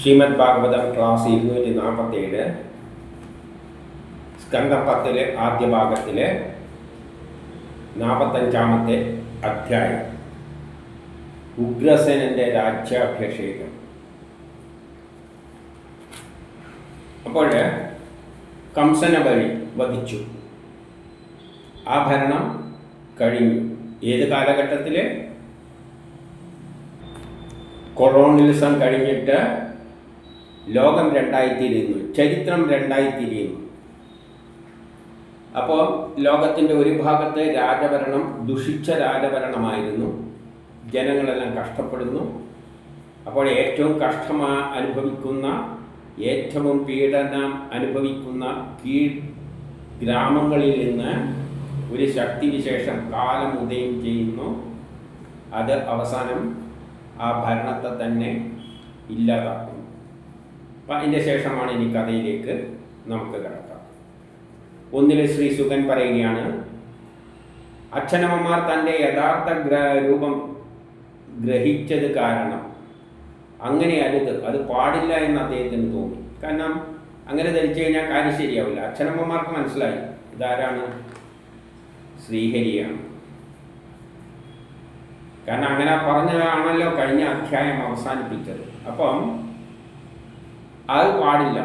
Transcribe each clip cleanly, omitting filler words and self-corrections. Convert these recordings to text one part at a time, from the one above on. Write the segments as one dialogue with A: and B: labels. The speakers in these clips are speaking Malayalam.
A: ശ്രീമദ് ഭാഗവതം ക്ലാസ് 247 സ്കന്ധം 10 ആദ്യ ഭാഗത്തിലെ 45-ാമത്തെ അധ്യായം ഉഗ്രസേനന്റെ രാജ്യാഭിഷേകം. അപ്പോൾ കംസനെ വധിച്ചു. ആ ഭരണം കഴിഞ്ഞു. ഏത് കാലഘട്ടത്തിൽ? കൊളോണിയലിസം കഴിഞ്ഞിട്ട് ലോകം രണ്ടായിത്തീരുന്നു, ചരിത്രം രണ്ടായിത്തീരുന്നു. അപ്പോൾ ലോകത്തിൻ്റെ ഒരു ഭാഗത്ത് രാജഭരണം ദുഷിച്ച രാജഭരണമായിരുന്നു. ജനങ്ങളെല്ലാം കഷ്ടപ്പെടുന്നു. അപ്പോൾ ഏറ്റവും കഷ്ടം അനുഭവിക്കുന്ന, ഏറ്റവും പീഡനം അനുഭവിക്കുന്ന ഗ്രാമങ്ങളിൽ നിന്ന് ഒരു ശക്തിവിശേഷം കാലം ഉദയം ചെയ്യുന്നു. അത് അവസാനം ആ ഭരണത്തെ തന്നെ ഇല്ലാതാക്കുന്നു. അപ്പം അതിൻ്റെ ശേഷമാണ് ഇനി കഥയിലേക്ക് നമുക്ക് കിടക്കാം. ഒന്നിൽ ശ്രീ സുഗൻ പറയുകയാണ്, അച്ഛനമ്മമാർ തൻ്റെ യഥാർത്ഥ രൂപം ഗ്രഹിച്ചത് കാരണം അങ്ങനെ അരുത്, അത് പാടില്ല എന്ന് അദ്ദേഹത്തിന് തോന്നി. കാരണം അങ്ങനെ ധരിച്ചു കഴിഞ്ഞാൽ കാര്യം ശരിയാവില്ല. അച്ഛനമ്മമാർക്ക് മനസ്സിലായി ഇതാരാണ്, ശ്രീഹരിയാണ്. കാരണം അങ്ങനെ പറഞ്ഞതാണല്ലോ കഴിഞ്ഞ അധ്യായം അവസാനിപ്പിച്ചത്. അപ്പം അത് പാടില്ല.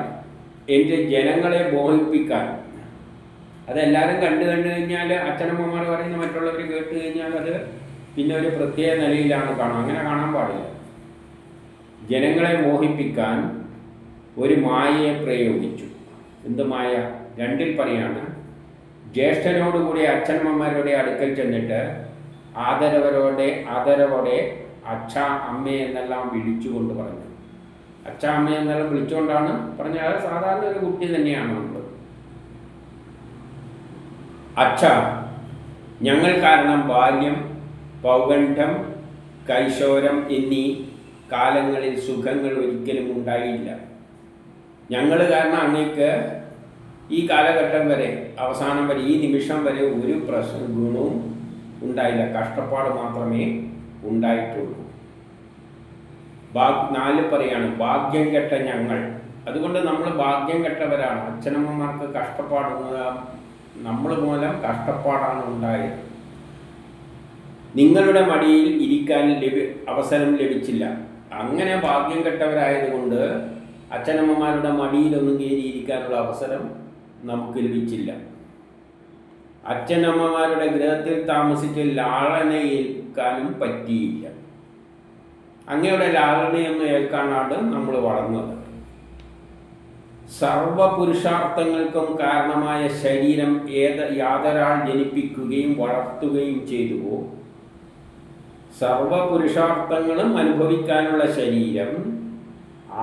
A: എൻ്റെ ജനങ്ങളെ മോഹിപ്പിക്കാൻ, അതെല്ലാവരും കണ്ടു കഴിഞ്ഞാൽ അച്ഛനമ്മമാർ പറയുന്ന മറ്റുള്ളവർ കേട്ട് കഴിഞ്ഞാൽ അത് പിന്നെ ഒരു പ്രത്യേക നിലയിലാണ് കാണുക. അങ്ങനെ കാണാൻ പാടില്ല. ജനങ്ങളെ മോഹിപ്പിക്കാൻ ഒരു മായയെ പ്രയോഗിച്ചു. എന്ത് മായ? രണ്ടിൽ പറയാണ്. ജ്യേഷ്ഠനോടുകൂടി അച്ഛനമ്മമാരുടെ അടുക്കൽ ചെന്നിട്ട് ആദരവോടെ അച്ഛ അമ്മ എന്നെല്ലാം വിളിച്ചുകൊണ്ട് പറഞ്ഞു. അച്ഛ അമ്മ എന്നെല്ലാം വിളിച്ചുകൊണ്ടാണ് പറഞ്ഞത്. അത് സാധാരണ ഒരു കുട്ടി തന്നെയാണ് നമ്മൾ. അച്ഛ, ഞങ്ങൾ കാരണം ബാല്യം, പൗഗണ്ഡം, കൈശോരം എന്നീ കാലങ്ങളിൽ സുഖങ്ങൾ ഒരിക്കലും ഉണ്ടായില്ല. ഞങ്ങൾ കാരണം അങ്ങേക്ക് ഈ കാലഘട്ടം വരെ, അവസാനം വരെ, ഈ നിമിഷം വരെ ഒരു ഗുണവും ഉണ്ടായില്ല. കഷ്ടപ്പാട് മാത്രമേ ഉണ്ടായിട്ടുള്ളൂ. 4 പറയാണ്, ഭാഗ്യം കെട്ട ഞങ്ങൾ. അതുകൊണ്ട് നമ്മൾ ഭാഗ്യം കെട്ടവരാണ്. അച്ഛനമ്മമാർക്ക് കഷ്ടപ്പാട്, നമ്മൾ മൂലം കഷ്ടപ്പാടാണ് ഉണ്ടായത്. നിങ്ങളുടെ മടിയിൽ ഇരിക്കാൻ അവസരം ലഭിച്ചില്ല. അങ്ങനെ ഭാഗ്യം കെട്ടവരായതുകൊണ്ട് അച്ഛനമ്മമാരുടെ മടിയിലൊന്നും കയറിയിരിക്കാനുള്ള അവസരം നമുക്ക് ലഭിച്ചില്ല. അച്ഛനമ്മമാരുടെ ഗൃഹത്തിൽ താമസിച്ച് ലാളനയേൽക്കാനും പറ്റിയില്ല. അങ്ങയുടെ ലാളനയൊന്നും ഏൽക്കാനാണ് നമ്മൾ വളർന്നത്. സർവപുരുഷാർത്ഥങ്ങൾക്കും കാരണമായ ശരീരം യാതൊരാൾ ജനിപ്പിക്കുകയും വളർത്തുകയും ചെയ്തുവോ? സർവപുരുഷാർത്ഥങ്ങളും അനുഭവിക്കാനുള്ള ശരീരം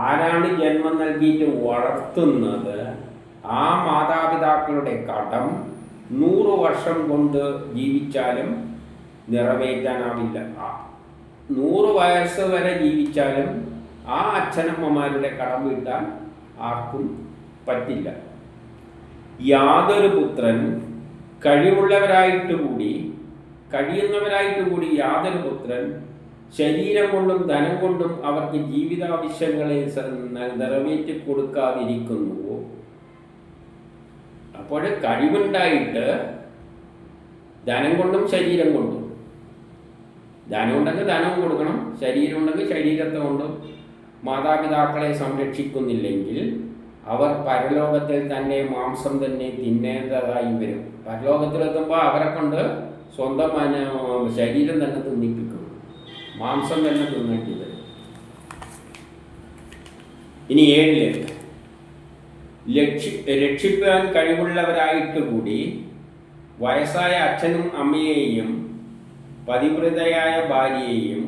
A: ആരാണ് ജന്മം നൽകിയിട്ട് വളർത്തുന്നത്? ആ മാതാപിതാക്കളുടെ കടം 100 വർഷം കൊണ്ട് ജീവിച്ചാലും നിറവേറ്റാനാവില്ല. 100 വയസ്സ് വരെ ജീവിച്ചാലും ആ അച്ഛനമ്മമാരുടെ കടം വീട്ടാൻ ആർക്കും പറ്റില്ല. യാതൊരു പുത്രൻ കഴിയുന്നവരായിട്ടുകൂടി യാതൊരു പുത്രൻ ശരീരം കൊണ്ടും ധനം കൊണ്ടും അവർക്ക് ജീവിതാവശ്യങ്ങളെ നിറവേറ്റി കൊടുക്കാതിരിക്കുന്നുവോ? അപ്പോൾ കഴിവുണ്ടായിട്ട് ധനം കൊണ്ടും ശരീരം കൊണ്ടും, ധനം ഉണ്ടെങ്കിൽ ധനവും കൊടുക്കണം, ശരീരം ഉണ്ടെങ്കിൽ ശരീരത്തെ കൊണ്ടും മാതാപിതാക്കളെ സംരക്ഷിക്കുന്നില്ലെങ്കിൽ അവർ പരലോകത്തിൽ തന്നെ മാംസം തന്നെ തിന്നേണ്ടതായി വരും. പരലോകത്തിലെത്തുമ്പോൾ അവരെ കൊണ്ട് സ്വന്തം ശരീരം തന്നെ തിന്നിപ്പിക്കും, മാംസം തന്നെ തിന്നേണ്ടി വരും. ഇനി 7 രക്ഷിക്കാൻ കഴിവുള്ളവരായിട്ടുകൂടി വയസ്സായ അച്ഛനും അമ്മയെയും പതിവ്രതയായ ഭാര്യയെയും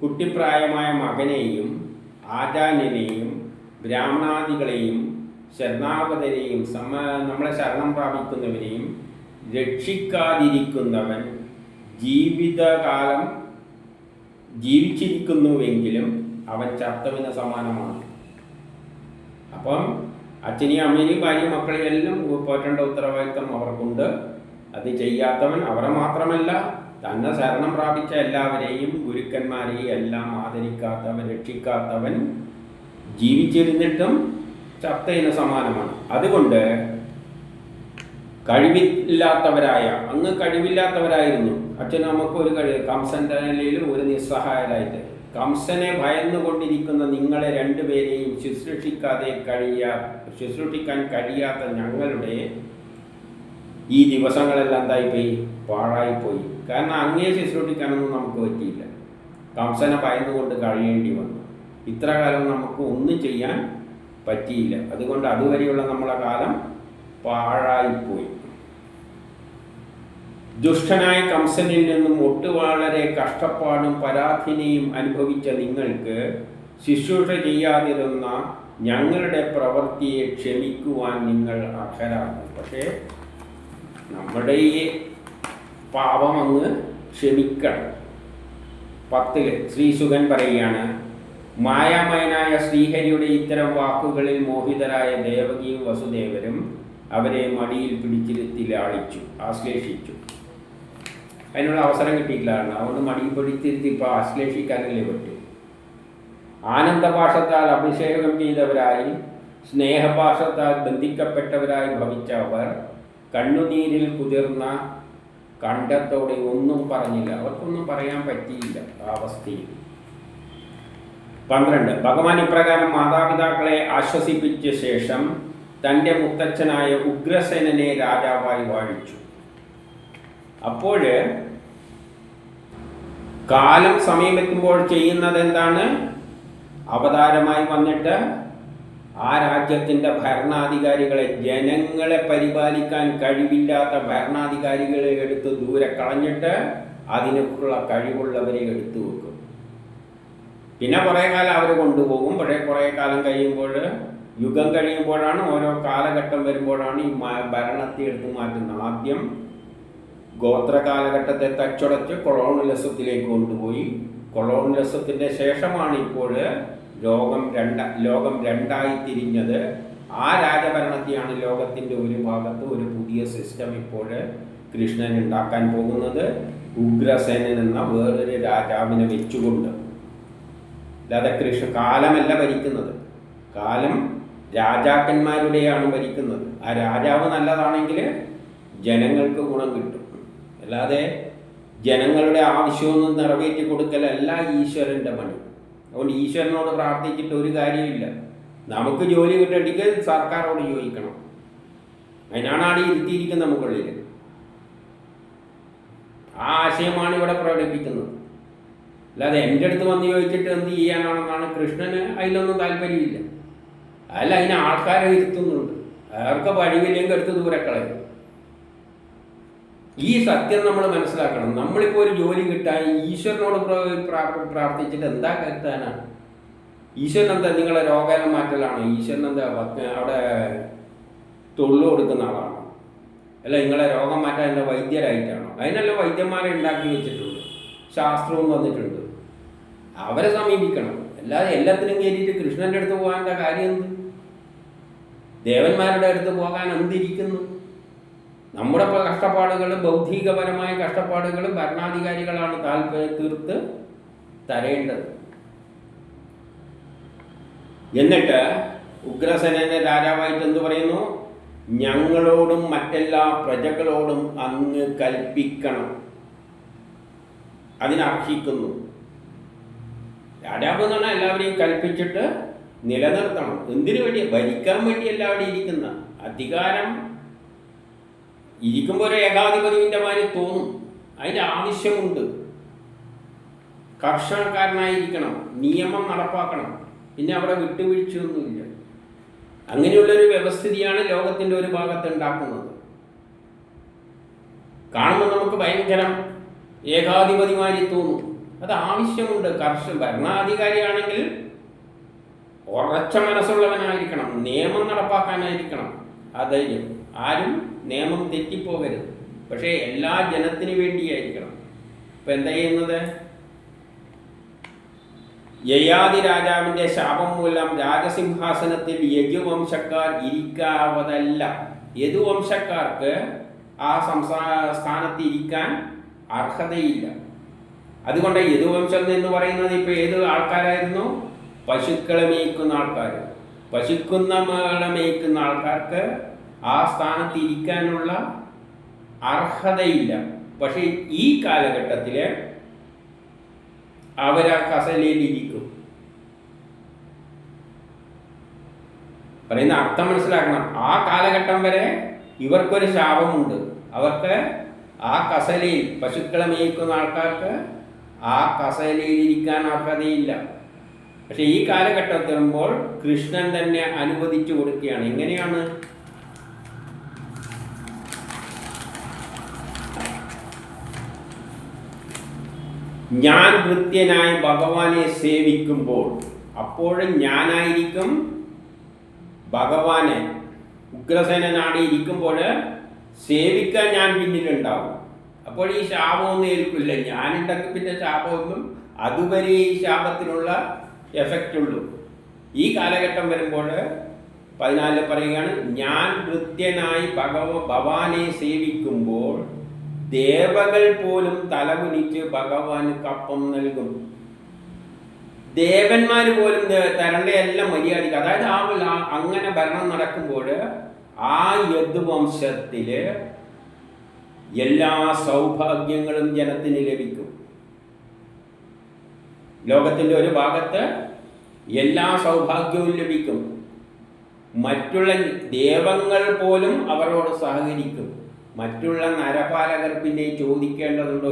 A: കുട്ടിപ്രായമായ മകനെയും ആചാര്യനെയും ബ്രാഹ്മണാദികളെയും ശരണാഗതരെയും നമ്മളെ ശരണം പ്രാപിക്കുന്നവരെയും രക്ഷിക്കാതിരിക്കുന്നവൻ ജീവിതകാലം ജീവിച്ചിരിക്കുന്നുവെങ്കിലും അവൻ ചത്തവിന് സമാനമാണ്. അപ്പം അച്ഛനെയും അമ്മേനെയും ഭാര്യയും മക്കളെയും എല്ലാം പോറ്റേണ്ട ഉത്തരവാദിത്വം അവർക്കുണ്ട്. അത് ചെയ്യാത്തവൻ അവരെ മാത്രമല്ല, തന്നെ ശരണം പ്രാപിച്ച എല്ലാവരെയും ഗുരുക്കന്മാരെയും എല്ലാം ആദരിക്കാത്തവൻ, രക്ഷിക്കാത്തവൻ ജീവിച്ചിരുന്നിട്ടും ചത്തതിന് സമാനമാണ്. അതുകൊണ്ട് അങ്ങ് കഴിവില്ലാത്തവരായിരുന്നു അച്ഛനും നമുക്ക് ഒരു കംസന്റെ നിലയിലും ഒരു നിസ്സഹായരായിട്ട് കംസനെ ഭയന്നുകൊണ്ടിരിക്കുന്ന നിങ്ങളെ രണ്ടുപേരെയും ശുശ്രൂഷിക്കാൻ കഴിയാത്ത ഞങ്ങളുടെ ഈ ദിവസങ്ങളെല്ലാം എന്തായിപ്പോയി, പാഴായിപ്പോയി. കാരണം അങ്ങേ ശുശ്രൂഷിക്കാനൊന്നും നമുക്ക് പറ്റിയില്ല. കംസനെ ഭയന്നുകൊണ്ട് കഴിയേണ്ടി വന്നു. ഇത്ര കാലം നമുക്ക് ഒന്നും ചെയ്യാൻ പറ്റിയില്ല. അതുകൊണ്ട് അതുവരെയുള്ള നമ്മളെ കാലം പാഴായിപ്പോയി. ദുഷ്ടനായ കംസനിൽ നിന്നും വളരെ കഷ്ടപ്പാടും പരാധീനയും അനുഭവിച്ച നിങ്ങൾക്ക് ശുശ്രൂഷ ചെയ്യാതിരുന്ന ഞങ്ങളുടെ പ്രവൃത്തിയെ ക്ഷമിക്കുവാൻ നിങ്ങൾ അർഹരാകും. പക്ഷേ നമ്മുടെ ഈ പാപം അങ്ങ് ക്ഷമിക്കണം. 10 ശ്രീശുകൻ പറയുകയാണ്, മായാമയനായ ശ്രീഹരിയുടെ ഇത്തരം വാക്കുകളിൽ മോഹിതരായ ദേവകിയും വസുദേവരും അവരെ മടിയിൽ പിടിച്ചിരുത്തി ലാളിച്ചു, ആശ്ലേഷിച്ചു. അതിനുള്ള അവസരം കിട്ടിയിട്ടില്ലാണ്. അതുകൊണ്ട് മടിയിൽ പിടിച്ചിരുത്തി ഇപ്പോൾ ആശ്ലേഷിക്കാനല്ലേ പറ്റും. ആനന്ദഭാഷത്താൽ അഭിഷേകം ചെയ്തവരായി സ്നേഹഭാഷത്താൽ ബന്ധിക്കപ്പെട്ടവരായി ഭവിച്ച അവർ കണ്ണുനീരിൽ കുതിർന്ന കണ്ഠത്തോടെ ഒന്നും പറഞ്ഞില്ല. അവർക്കൊന്നും പറയാൻ പറ്റിയില്ല ആ അവസ്ഥയിൽ. 12 ഭഗവാൻ ഇപ്രകാരം മാതാപിതാക്കളെ ആശ്വസിപ്പിച്ച ശേഷം തൻ്റെ മുത്തച്ഛനായ ഉഗ്രസേനനെ രാജാവായി വാഴിച്ചു. അപ്പോൾ കാലം സമയമെത്തുമ്പോൾ ചെയ്യുന്നത് എന്താണ്? അവതാരമായി വന്നിട്ട് ആ രാജ്യത്തിൻ്റെ ഭരണാധികാരികളെ, ജനങ്ങളെ പരിപാലിക്കാൻ കഴിവില്ലാത്ത ഭരണാധികാരികളെ എടുത്ത് ദൂരെ കളഞ്ഞിട്ട് അതിനുള്ള കഴിവുള്ളവരെ എടുത്തു വെക്കും. പിന്നെ കുറേ കാലം അവർ കൊണ്ടുപോകും. പക്ഷേ കുറേ കാലം കഴിയുമ്പോൾ, യുഗം കഴിയുമ്പോഴാണ്, ഓരോ കാലഘട്ടം വരുമ്പോഴാണ് ഈ ഭരണത്തെ എടുത്ത് മാറ്റുന്നത്. ആദ്യം ഗോത്ര കാലഘട്ടത്തെ തച്ചുടച്ച് കൊളോണിയലിസത്തിലേക്ക് കൊണ്ടുപോയി. കൊളോണിയലിസത്തിൻ്റെ ശേഷമാണ് ഇപ്പോൾ ലോകം രണ്ടായി തിരിഞ്ഞത്. ആ രാജഭരണത്തെയാണ് ലോകത്തിൻ്റെ ഒരു ഭാഗത്ത് ഒരു പുതിയ സിസ്റ്റം ഇപ്പോൾ കൃഷ്ണൻ ഉണ്ടാക്കാൻ പോകുന്നത്. ഉഗ്രസേനൻ എന്ന വേറൊരു രാജാവിനെ വെച്ചുകൊണ്ട്. അല്ലാതെ കാലമല്ല ഭരിക്കുന്നത്. കാലം രാജാക്കന്മാരുടെയാണ് ഭരിക്കുന്നത്. ആ രാജാവ് നല്ലതാണെങ്കിൽ ജനങ്ങൾക്ക് ഗുണം കിട്ടും. അല്ലാതെ ജനങ്ങളുടെ ആവശ്യമൊന്നും നിറവേറ്റി കൊടുക്കലല്ല ഈശ്വരൻ്റെ പണി. അതുകൊണ്ട് ഈശ്വരനോട് പ്രാർത്ഥിച്ചിട്ട് ഒരു കാര്യമില്ല. നമുക്ക് ജോലി കിട്ടണമെങ്കിൽ സർക്കാരോട് ചോദിക്കണം. അതിനാണ് ആടെ ഇരുത്തിയിരിക്കുന്നത് നമുക്കുള്ളിൽ. ആ ആശയമാണ് ഇവിടെ പ്രകടിപ്പിക്കുന്നത്. അല്ലാതെ എൻ്റെ അടുത്ത് വന്ന് ചോദിച്ചിട്ട് എന്ത് ചെയ്യാനാണെന്നാണ് കൃഷ്ണന് അതിലൊന്നും താല്പര്യമില്ല. അല്ല, അതിന് ആൾക്കാരെ ഇരുത്തുന്നുണ്ട്. അവർക്ക് വഴിവില്ലെങ്കിൽ എടുത്ത് ദൂരക്കളയും. ഈ സത്യം നമ്മൾ മനസ്സിലാക്കണം. നമ്മളിപ്പോൾ ഒരു ജോലി കിട്ടാൻ ഈശ്വരനോട് പ്രാർത്ഥിച്ചിട്ട് എന്താ കിട്ടാനാണ്? ഈശ്വരൻ എന്താ നിങ്ങളെ രോഗം മാറ്റലാണോ? ഈശ്വരൻ എന്താ അവിടെ തൊഴിൽ കൊടുക്കുന്ന ആളാണോ? അല്ല, നിങ്ങളെ രോഗം മാറ്റാൻ എന്താ വൈദ്യരായിട്ടാണോ? അതിനല്ല വൈദ്യന്മാരെ ഉണ്ടാക്കി വെച്ചിട്ടുണ്ട്, ശാസ്ത്രവും വന്നിട്ടുണ്ട്. അവരെ സമീപിക്കണം. അല്ലാതെ എല്ലാത്തിനും കയറ്റിയിട്ട് കൃഷ്ണൻ്റെ അടുത്ത് പോകാൻ കാര്യം എന്ത്? ദേവന്മാരുടെ അടുത്ത് പോകാൻ എന്തിരിക്കുന്നു? നമ്മുടെ കഷ്ടപ്പാടുകൾ, ബൗദ്ധികപരമായ കഷ്ടപ്പാടുകൾ ഭരണാധികാരികളാണ് തീർത്ത് തരേണ്ടത്. എന്നിട്ട് ഉഗ്രസേനന്റെ രാജാവായിട്ട് എന്ത് പറയുന്നു? ഞങ്ങളോടും മറ്റെല്ലാ പ്രജകളോടും അങ്ങ് കൽപ്പിക്കണം. അതിനർഹിക്കുന്നു. രാജാവ് എന്ന് പറഞ്ഞാൽ എല്ലാവരെയും കൽപ്പിച്ചിട്ട് നിലനിർത്തണം. എന്തിനു വേണ്ടി? ഭരിക്കാൻ വേണ്ടി എല്ലാവരും ഇരിക്കുന്ന അധികാരം ഇരിക്കുമ്പോൾ ഒരു ഏകാധിപതിൻ്റെ മാതിരി തോന്നും. അതിൻ്റെ ആവശ്യമുണ്ട്. കർശനക്കാരനായിരിക്കണം, നിയമം നടപ്പാക്കണം, പിന്നെ അവിടെ വിട്ടുവീഴ്ചയൊന്നുമില്ല. അങ്ങനെയുള്ളൊരു വ്യവസ്ഥിതിയാണ് ലോകത്തിൻ്റെ ഒരു ഭാഗത്ത് ഉണ്ടാക്കുന്നത്. കാണുമ്പോൾ നമുക്ക് ഭയങ്കരം ഏകാധിപതിമാരി തോന്നും. അത് ആവശ്യമുണ്ട്. ഭരണാധികാരിയാണെങ്കിൽ ഉറച്ച മനസ്സുള്ളവനായിരിക്കണം, നിയമം നടപ്പാക്കാനായിരിക്കണം ആ ധൈര്യം. ആരും നിയമം തെറ്റിപ്പോകരുത്. പക്ഷേ എല്ലാ ജനത്തിനു വേണ്ടിയായിരിക്കണം. ഇപ്പം എന്താ ചെയ്യുന്നത്? യയാതി രാജാവിൻ്റെ ശാപം മൂലം രാജസിംഹാസനത്തിൽ യജുവംശക്കാർ ഇരിക്കാവതല്ല. യദുവംശക്കാർക്ക് ആ സ്ഥാനത്ത് ഇരിക്കാൻ അർഹതയില്ല. അതുകൊണ്ട് യദുവംശം എന്ന് പറയുന്നത് ഇപ്പോൾ ഏത് ആൾക്കാരായിരുന്നു? പശുക്കളെ മേയ്ക്കുന്ന ആൾക്കാർ, മേയ്ക്കുന്ന ആൾക്കാർക്ക് ആ സ്ഥാനത്ത് ഇരിക്കാനുള്ള അർഹതയില്ല. പക്ഷെ ഈ കാലഘട്ടത്തിൽ അവരാ കസേരയിൽ ഇരിക്കും. പറയുന്ന അർത്ഥം മനസ്സിലാക്കണം. ആ കാലഘട്ടം വരെ ഇവർക്കൊരു ശാപമുണ്ട്. അവർക്ക് ആ കസേരയിൽ, പശുക്കളെ മേയ്ക്കുന്ന ആൾക്കാർക്ക് ആ കസേരയിൽ ഇരിക്കാൻ അർഹതയില്ല. പക്ഷെ ഈ കാലഘട്ടത്തിലുമ്പോൾ കൃഷ്ണൻ തന്നെ അനുവദിച്ചു കൊടുക്കുകയാണ്. എങ്ങനെയാണ്? ഞാൻ ഭൃത്യനായി ഭഗവാനെ സേവിക്കുമ്പോൾ, അപ്പോഴും ഞാനായിരിക്കും ഭഗവാനെ, ഉഗ്രസേനനാണ് ഇരിക്കുമ്പോൾ സേവിക്കാൻ ഞാൻ പിന്നിലുണ്ടാവും. അപ്പോൾ ഈ ശാപമൊന്നും ഏൽക്കില്ല. ഞാനുണ്ടെങ്കിൽ പിന്നെ ശാപമൊന്നും, അതുവരെ ഈ ശാപത്തിനുള്ള എഫക്റ്റ് ഉള്ളൂ. ഈ കാലഘട്ടം വരുമ്പോൾ 14 പറയുകയാണ്, ഞാൻ ഭൃത്യനായി ഭഗവാനെ സേവിക്കുമ്പോൾ ദേവകൾ പോലും തലകുനിച്ച് ഭഗവാന് കപ്പം നൽകും. ദേവന്മാർ പോലും തരേണ്ട എല്ലാം മര്യാദയ്ക്ക്, അതായത് അങ്ങനെ ഭരണം നടക്കുമ്പോൾ ആ യദുവംശത്തില് എല്ലാ സൗഭാഗ്യങ്ങളും ജനത്തിന് ലഭിക്കും. ലോകത്തിൻ്റെ ഒരു ഭാഗത്ത് എല്ലാ സൗഭാഗ്യവും ലഭിക്കും. മറ്റുള്ള ദേവങ്ങൾ പോലും അവരോട് സഹകരിക്കും. മറ്റുള്ള നരപാലകർ പിന്നെ ചോദിക്കേണ്ടതുണ്ടോ?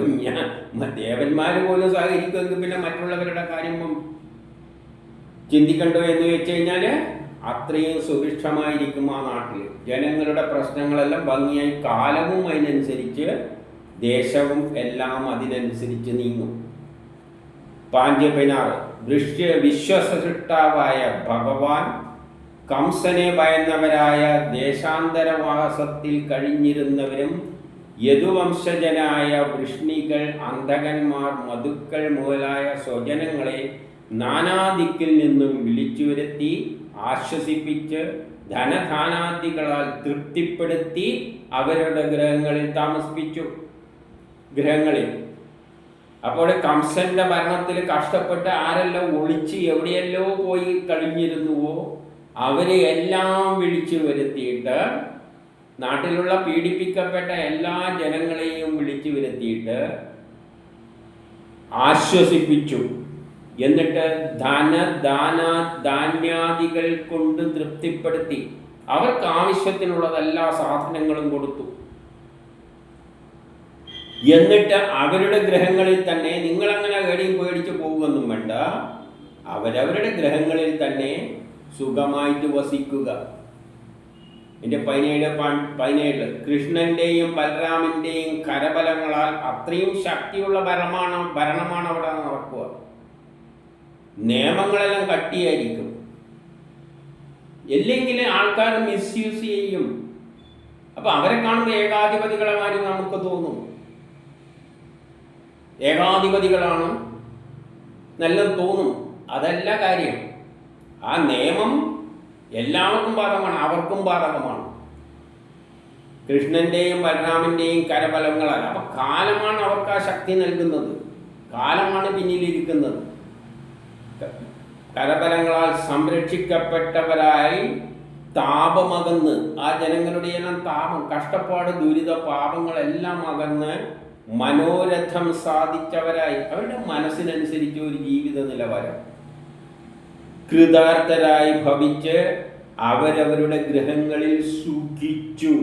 A: ദേവന്മാർ പോലും സഹകരിക്കുമെങ്കിൽ പിന്നെ മറ്റുള്ളവരുടെ കാര്യം ചിന്തിക്കണ്ടോ എന്ന് വെച്ച് കഴിഞ്ഞാൽ അത്രയും സുഭിക്ഷമായിരിക്കും ആ നാട്ടിൽ. ജനങ്ങളുടെ പ്രശ്നങ്ങളെല്ലാം ഭംഗിയായി, കാലവും അതിനനുസരിച്ച്, ദേശവും എല്ലാം അതിനനുസരിച്ച് നീങ്ങും. 5:16 വിശ്വസൃഷ്ടാവായ ഭഗവാൻ കംസനെ ഭയന്നവരായ ദേശാന്തരവാസത്തിൽ കഴിഞ്ഞിരുന്നവരും യദുവംശജനായ വൃഷ്ണികൾ, അന്ധകന്മാർ, മധുക്കൾ മുതലായ സ്വജനങ്ങളെ നാനാദിക്കിൽ നിന്നും വിളിച്ചു വരുത്തി ആശ്വസിപ്പിച്ച് ധനധാനാദികളാൽ തൃപ്തിപ്പെടുത്തി അവരുടെ ഗൃഹങ്ങളിൽ താമസിപ്പിച്ചു. അപ്പോൾ കംസന്റെ ഭരണത്തിൽ കഷ്ടപ്പെട്ട് ആരെല്ലാം ഒളിച്ച് എവിടെയല്ലോ പോയി കഴിഞ്ഞിരുന്നുവോ അവരെ എല്ലാം വിളിച്ചു വരുത്തിയിട്ട്, നാട്ടിലുള്ള പീഡിപ്പിക്കപ്പെട്ട എല്ലാ ജനങ്ങളെയും വിളിച്ചു വരുത്തിയിട്ട് ആശ്വസിപ്പിച്ചു. എന്നിട്ട് ധാന്യാദികൾ കൊണ്ട് തൃപ്തിപ്പെടുത്തി അവർക്ക് ആവശ്യത്തിനുള്ളതെല്ലാ സാധനങ്ങളും കൊടുത്തു. എന്നിട്ട് അവരുടെ ഗ്രഹങ്ങളിൽ തന്നെ, നിങ്ങളങ്ങനെ എവിടെയും പേടിച്ച് പോകുമെന്നും വേണ്ട, അവരവരുടെ ഗ്രഹങ്ങളിൽ തന്നെ സുഖമായിട്ട് വസിക്കുക. എൻ്റെ 17 കൃഷ്ണന്റെയും ബലരാമന്റെയും കരബലങ്ങളാൽ അത്രയും ശക്തിയുള്ള ഭരണമാണ് അവിടെ നടക്കുക. നിയമങ്ങളെല്ലാം കട്ടിയായിരിക്കും. അല്ലെങ്കിൽ ആൾക്കാർ മിസ്യൂസ് ചെയ്യും. അപ്പൊ അവരെ കാണുമ്പോൾ ഏകാധിപതികളെ മാതിരി നമുക്ക് തോന്നും. ഏകാധിപതികളാണ് നല്ലത് തോന്നും. അതല്ല കാര്യം. ആ നിയമം എല്ലാവർക്കും ബാധകമാണ്, അവർക്കും ബാധകമാണ്. കൃഷ്ണന്റെയും ബലരാമന്റെയും കരബലങ്ങളാൽ. അപ്പൊ കാലമാണ് അവർക്ക് ആ ശക്തി നൽകുന്നത്. കാലമാണ് പിന്നിലിരിക്കുന്നത്. കരബലങ്ങളാൽ സംരക്ഷിക്കപ്പെട്ടവരായി താപമകന്ന്, ആ ജനങ്ങളുടെ എല്ലാം താപം, കഷ്ടപ്പാട്, ദുരിത, പാപങ്ങളെല്ലാം അകന്ന് മനോരഥം സാധിച്ചവരായി, അവരുടെ മനസ്സിനനുസരിച്ച് ഒരു ജീവിത നിലവാരം, കൃതാർത്ഥരായി ഭവിച്ച് അവരവരുടെ ഗൃഹങ്ങളിൽ സുഖിച്ചു.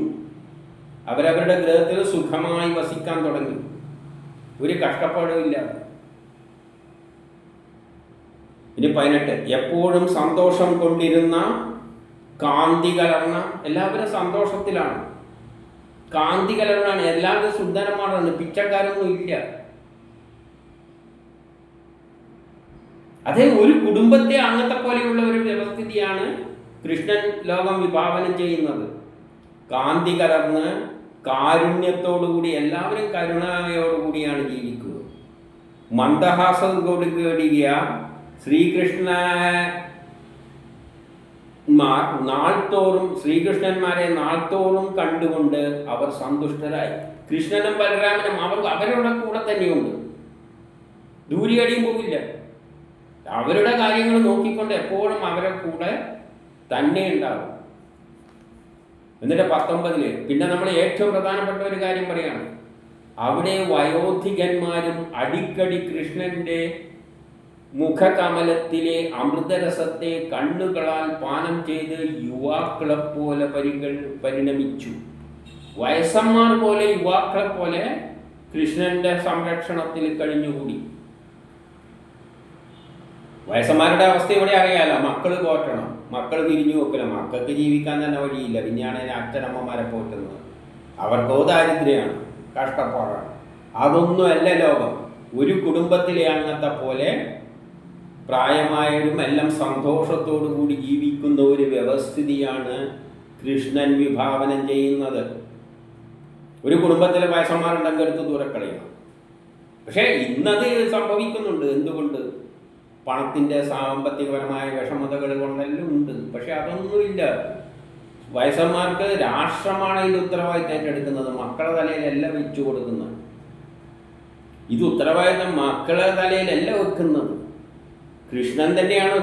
A: അവരവരുടെ ഗൃഹത്തിൽ സുഖമായി വസിക്കാൻ തുടങ്ങി, ഒരു കഷ്ടപ്പാടും ഇല്ലാതെ. ഇനി 18 എപ്പോഴും സന്തോഷം കൊണ്ടിരുന്ന, കാന്തി കലർന്ന, എല്ലാവരും സന്തോഷത്തിലാണ്, കാന്തി കലർന്നാണ്, എല്ലാവരും സുന്ദരമാണ്, പിച്ചക്കാരൊന്നും ഇല്ല. അതേ ഒരു കുടുംബത്തെ അങ്ങനത്തെ പോലെയുള്ള ഒരു വ്യവസ്ഥിതിയാണ് കൃഷ്ണൻ ലോകം വിഭാവനം ചെയ്യുന്നത്. കാന്തി കലർന്ന് കാരുണ്യത്തോടുകൂടി, എല്ലാവരും കരുണയോടുകൂടിയാണ് ജീവിക്കുക. മന്ദഹാസം കൊടുക്കുക. ശ്രീകൃഷ്ണന്മാരെ നാൾത്തോറും കണ്ടുകൊണ്ട് അവർ സന്തുഷ്ടരായി. കൃഷ്ണനും ബലരാമനും അവരുടെ കൂടെ തന്നെയുണ്ട്, ദൂരെയടിയും പോകില്ല. അവരുടെ കാര്യങ്ങൾ നോക്കിക്കൊണ്ട് എപ്പോഴും അവരെ കൂടെ തന്നെ ഉണ്ടാവും. എന്നിട്ട് 19 പിന്നെ നമ്മൾ ഏറ്റവും പ്രധാനപ്പെട്ട ഒരു കാര്യം പറയാണ്, അവിടെ വയോധികന്മാരും അടിക്കടി കൃഷ്ണന്റെ മുഖകമലത്തിലെ അമൃതരസത്തെ കണ്ണുകളാൽ പാനം ചെയ്ത് യുവാക്കളെ പോലെ പരിണമിച്ചു. വയസ്സന്മാർ പോലെ യുവാക്കളെ പോലെ കൃഷ്ണന്റെ സംരക്ഷണത്തിൽ കഴിഞ്ഞുകൂടി. വയസ്സന്മാരുടെ അവസ്ഥ ഇവിടെ അറിയാലോ, മക്കൾ പോറ്റണം, മക്കൾ തിരിഞ്ഞു നോക്കണം, മക്കൾക്ക് ജീവിക്കാൻ തന്നെ വഴിയില്ല, പിന്നെയാണ് അച്ഛനമ്മമാരെ പോറ്റുന്നത്. അവർക്കോ ദാരിദ്ര്യമാണ്, കഷ്ടപ്പാടാണ്. അതൊന്നുമല്ല ലോകം. ഒരു കുടുംബത്തിലെ അംഗത്തെ പോലെ പ്രായമായവരും എല്ലാം സന്തോഷത്തോടു കൂടി ജീവിക്കുന്ന ഒരു വ്യവസ്ഥിതിയാണ് കൃഷ്ണൻ വിഭാവനം ചെയ്യുന്നത്. ഒരു കുടുംബത്തിലെ വയസ്സന്മാരുണ്ടെങ്കിൽ എടുത്ത് ദൂരക്കളയണം. പക്ഷേ ഇന്നത് സംഭവിക്കുന്നുണ്ട്. എന്തുകൊണ്ട്? പണത്തിൻ്റെ സാമ്പത്തികപരമായ വിഷമതകൾ കൊണ്ടെല്ലാം ഉണ്ട്. പക്ഷെ അതൊന്നുമില്ല. വയസ്സന്മാർക്ക് രാഷ്ട്രമാണ് ഇതിൻ്റെ ഉത്തരവാദിത്തം ഏറ്റെടുക്കുന്നത്, മക്കളുടെ തലയിലല്ല വെച്ചു കൊടുക്കുന്നത്. ഇത് ഉത്തരവാദിത്തം മക്കളുടെ തലയിലല്ല വെക്കുന്നത്. കൃഷ്ണൻ തന്നെയാണ്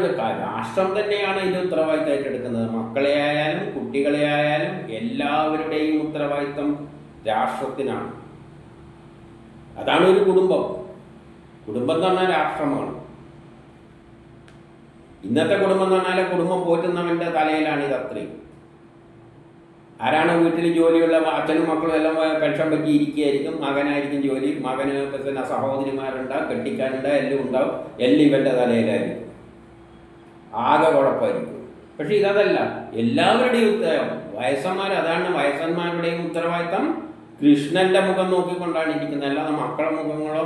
A: രാഷ്ട്രം തന്നെയാണ് ഇതിൻ്റെ ഉത്തരവാദിത്തം ഏറ്റെടുക്കുന്നത്. മക്കളെ ആയാലും കുട്ടികളെ ആയാലും എല്ലാവരുടെയും ഉത്തരവാദിത്തം രാഷ്ട്രത്തിനാണ്. അതാണ് ഒരു കുടുംബം. കുടുംബം എന്ന് പറഞ്ഞാൽ രാഷ്ട്രമാണ്. ഇന്നത്തെ കുടുംബം എന്ന് പറഞ്ഞാൽ കുടുംബം പോറ്റുന്നവൻ്റെ തലയിലാണ് ഇത് അത്രയും. ആരാണ് വീട്ടിൽ ജോലിയുള്ള അച്ഛനും മക്കളും എല്ലാം പെൻഷൻ പറ്റി ഇരിക്കുകയായിരിക്കും. മകനായിരിക്കും ജോലി, മകന് പിന്നെ സഹോദരിമാരുണ്ടാവും, കെട്ടിക്കാനുണ്ട്, എല്ലാം ഉണ്ടാവും, എല്ലാം ഇവൻ്റെ തലയിലായിരിക്കും. ആകെ കുഴപ്പമായിരിക്കും. പക്ഷെ ഇതല്ല, എല്ലാവരുടെയും ഉത്തരവാദിത്തം വയസ്സന്മാർ. അതാണ് വയസ്സന്മാരുടെയും ഉത്തരവാദിത്തം കൃഷ്ണന്റെ മുഖം നോക്കിക്കൊണ്ടാണ് ഇരിക്കുന്നത്. അല്ലാതെ മക്കളെ മുഖങ്ങളോ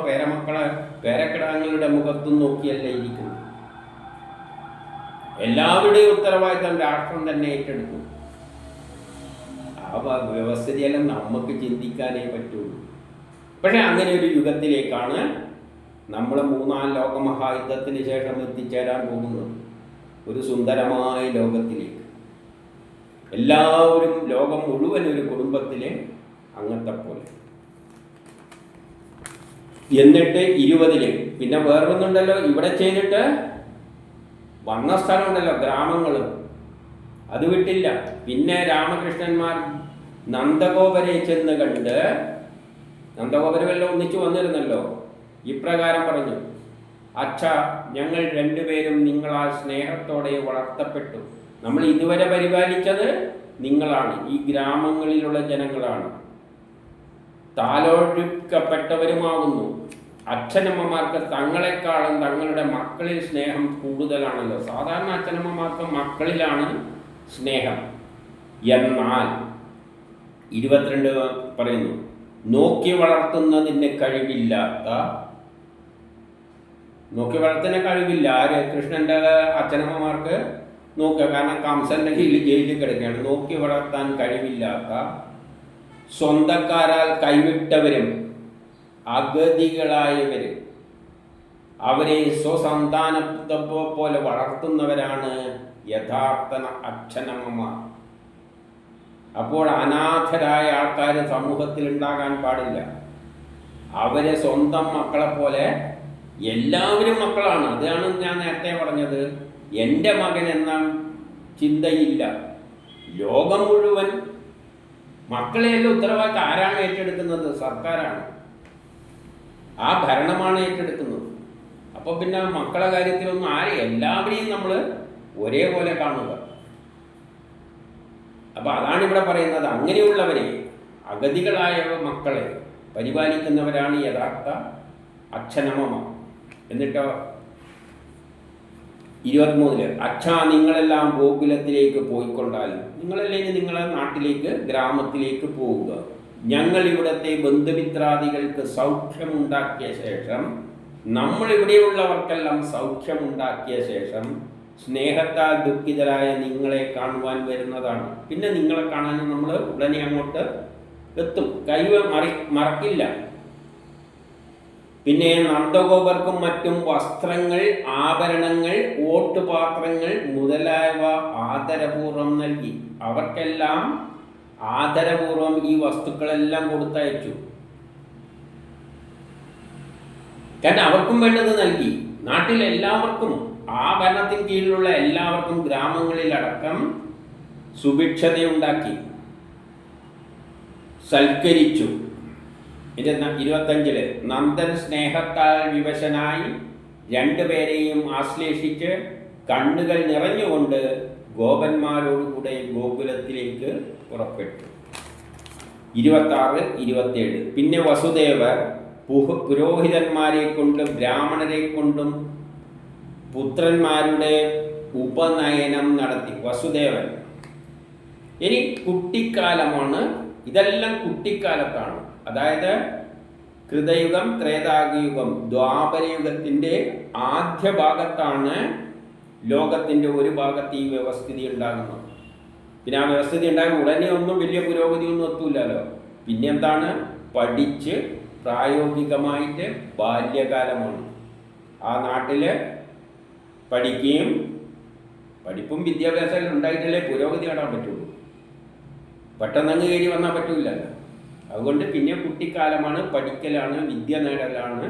A: പേരക്കിടാങ്ങളുടെ മുഖത്തും നോക്കിയല്ല ഇരിക്കുന്നത്. എല്ലാവരുടെയും ഉത്തരവാദിത്തം രാഷ്ട്രം തന്നെ ഏറ്റെടുക്കും. ആ വ്യവസ്ഥയെല്ലാം നമുക്ക് ചിന്തിക്കാനേ പറ്റുള്ളൂ. പക്ഷെ അങ്ങനെ ഒരു യുഗത്തിലേക്കാണ് നമ്മൾ 3-ാം ലോകമഹായുദ്ധത്തിന് ശേഷം എത്തിച്ചേരാൻ പോകുന്നത്. ഒരു സുന്ദരമായ ലോകത്തിലേക്ക്. എല്ലാവരും, ലോകം മുഴുവൻ ഒരു കുടുംബത്തിലെ അംഗത്തെ പോലെ. എന്നിട്ട് 20 പിന്നെ വേറൊന്നുണ്ടല്ലോ ഇവിടെ ചെയ്തിട്ട് വന്ന സ്ഥലമുണ്ടല്ലോ, ഗ്രാമങ്ങൾ, അത് വിട്ടില്ല. പിന്നെ രാമകൃഷ്ണന്മാർ നന്ദഗോപരെ ചെന്ന് കണ്ട്, നന്ദഗോപരെല്ലാം ഒന്നിച്ചു വന്നിരുന്നല്ലോ, ഇപ്രകാരം പറഞ്ഞു: അച്ഛ, ഞങ്ങൾ രണ്ടുപേരും നിങ്ങളാൽ സ്നേഹത്തോടെ വളർത്തപ്പെട്ടു. നമ്മൾ ഇതുവരെ പരിപാലിച്ചത് നിങ്ങളാണ്, ഈ ഗ്രാമങ്ങളിലുള്ള ജനങ്ങളാണ്. താലോലിക്കപ്പെട്ടവരുമാകുന്നു. അച്ഛനമ്മമാർക്ക് തങ്ങളെക്കാളും തങ്ങളുടെ മക്കളിൽ സ്നേഹം കൂടുതലാണല്ലോ. സാധാരണ അച്ഛനമ്മമാർക്ക് മക്കളിലാണ് സ്നേഹം. എന്നാൽ 22 പറയുന്നു, നോക്കി വളർത്തുന്നതിന് കഴിവില്ലാത്ത, നോക്കി വളർത്തുന്ന കഴിവില്ല ആര്? കൃഷ്ണന്റെ അച്ഛനമ്മമാർക്ക് നോക്കുക. കാരണം കംസന്റെ ജയിലിൽ കിടക്കുകയാണ്. നോക്കി വളർത്താൻ കഴിവില്ലാത്ത, സ്വന്തക്കാരാൽ കൈവിട്ടവരും അഗതികളായവര്, അവരെ സ്വസന്താനത്തെ പോലെ വളർത്തുന്നവരാണ് യഥാർത്ഥ അച്ഛനമ്മമാർ. അപ്പോൾ അനാഥരായ ആൾക്കാർ സമൂഹത്തിൽ ഉണ്ടാകാൻ പാടില്ല. അവരെ സ്വന്തം മക്കളെ പോലെ, എല്ലാവരും മക്കളാണ്. അതാണ് ഞാൻ നേരത്തെ പറഞ്ഞത്, എൻ്റെ മകൻ എന്ന ചിന്തയില്ല. ലോകം മുഴുവൻ മക്കളെയെല്ലാം ഉത്തരവാദിത്തം ആരാണ് ഏറ്റെടുക്കുന്നത്? സർക്കാരാണ്. ആ ഭരണമാണ് ഏറ്റെടുക്കുന്നത്. അപ്പോൾ പിന്നെ മക്കളെ കാര്യത്തിലൊന്നും എല്ലാവരെയും നമ്മൾ ഒരേപോലെ കാണുക. അപ്പോൾ അതാണ് ഇവിടെ പറയുന്നത്. അങ്ങനെയുള്ളവരെ, അഗതികളായ മക്കളെ പരിപാലിക്കുന്നവരാണ് യഥാർത്ഥ അച്ഛനമ്മമാർ. എന്നിട്ടോ 23 അച്ഛാ, നിങ്ങളെല്ലാം ഗോകുലത്തിലേക്ക് പോയിക്കൊണ്ടാലും, നിങ്ങളല്ലേ നിങ്ങളെ നാട്ടിലേക്ക്, ഗ്രാമത്തിലേക്ക് പോവുക. ഞങ്ങൾ ഇവിടുത്തെ ബന്ധുമിത്രാദികൾക്ക് സൗഖ്യമുണ്ടാക്കിയ ശേഷം, നമ്മളിവിടെയുള്ളവർക്കെല്ലാം സൗഖ്യമുണ്ടാക്കിയ ശേഷം സ്നേഹത്താൽ ദുഃഖിതരായ നിങ്ങളെ കാണുവാൻ വരുന്നതാണ്. പിന്നെ നിങ്ങളെ കാണാൻ നമ്മൾ ഉടനെ അങ്ങോട്ട് എത്തും, മറക്കില്ല. പിന്നെ നന്ദഗോപർക്കും മറ്റും വസ്ത്രങ്ങൾ, ആഭരണങ്ങൾ, ഓട്ടുപാത്രങ്ങൾ മുതലായവ ആദരപൂർവ്വം നൽകി. അവർക്കെല്ലാം ആദരപൂർവ്വം ഈ വസ്തുക്കളെല്ലാം കൊടുത്തയച്ചു. കാരണം അവർക്കും വേണ്ടത് നൽകി. നാട്ടിലെല്ലാവർക്കും ആ ഭരണത്തിന് കീഴിലുള്ള എല്ലാവർക്കും ഗ്രാമങ്ങളിലടക്കം സുഭിക്ഷതയുണ്ടാക്കി, സൽക്കരിച്ചു. 25 നന്ദൻ സ്നേഹത്താൽ വിവശനായി രണ്ടുപേരെയും ആശ്ലേഷിച്ച് കണ്ണുകൾ നിറഞ്ഞുകൊണ്ട് ഗോപന്മാരോടുകൂടെ ഗോകുലത്തിലേക്ക് പുറപ്പെട്ടു. 26, 27 പിന്നെ വസുദേവർ പുരോഹിതന്മാരെ കൊണ്ടും ബ്രാഹ്മണരെ കൊണ്ടും പുത്രന്മാരുടെ ഉപനയനം നടത്തി. വസുദേവൻ. ഇനി കുട്ടിക്കാലമാണ്. ഇതെല്ലാം കുട്ടിക്കാലത്താണ്. അതായത് കൃതയുഗം, ത്രേതായുഗം, ദ്വാപരയുഗത്തിൻ്റെ ആദ്യ ഭാഗത്താണ് ലോകത്തിൻ്റെ ഒരു ഭാഗത്ത് ഈ വ്യവസ്ഥിതി ഉണ്ടാകുന്നത്. പിന്നെ ആ വ്യവസ്ഥിതി ഉണ്ടാകും ഉടനെ ഒന്നും വലിയ പുരോഗതിയൊന്നും എത്തൂലല്ലോ. പിന്നെ എന്താണ്? പഠിച്ച് പ്രായോഗികമായിട്ട് ബാല്യകാലമാണ്. ആ നാട്ടിൽ പഠിക്കുകയും പഠിപ്പും വിദ്യാഭ്യാസം ഉണ്ടായിട്ടല്ലേ പുരോഗതി കാണാൻ പറ്റുള്ളൂ. പെട്ടെന്നങ്ങ് കയറി വന്നാൽ പറ്റൂലല്ലോ. അതുകൊണ്ട് പിന്നെ കുട്ടിക്കാലമാണ്, പഠിക്കലാണ്, വിദ്യ നേടലാണ്.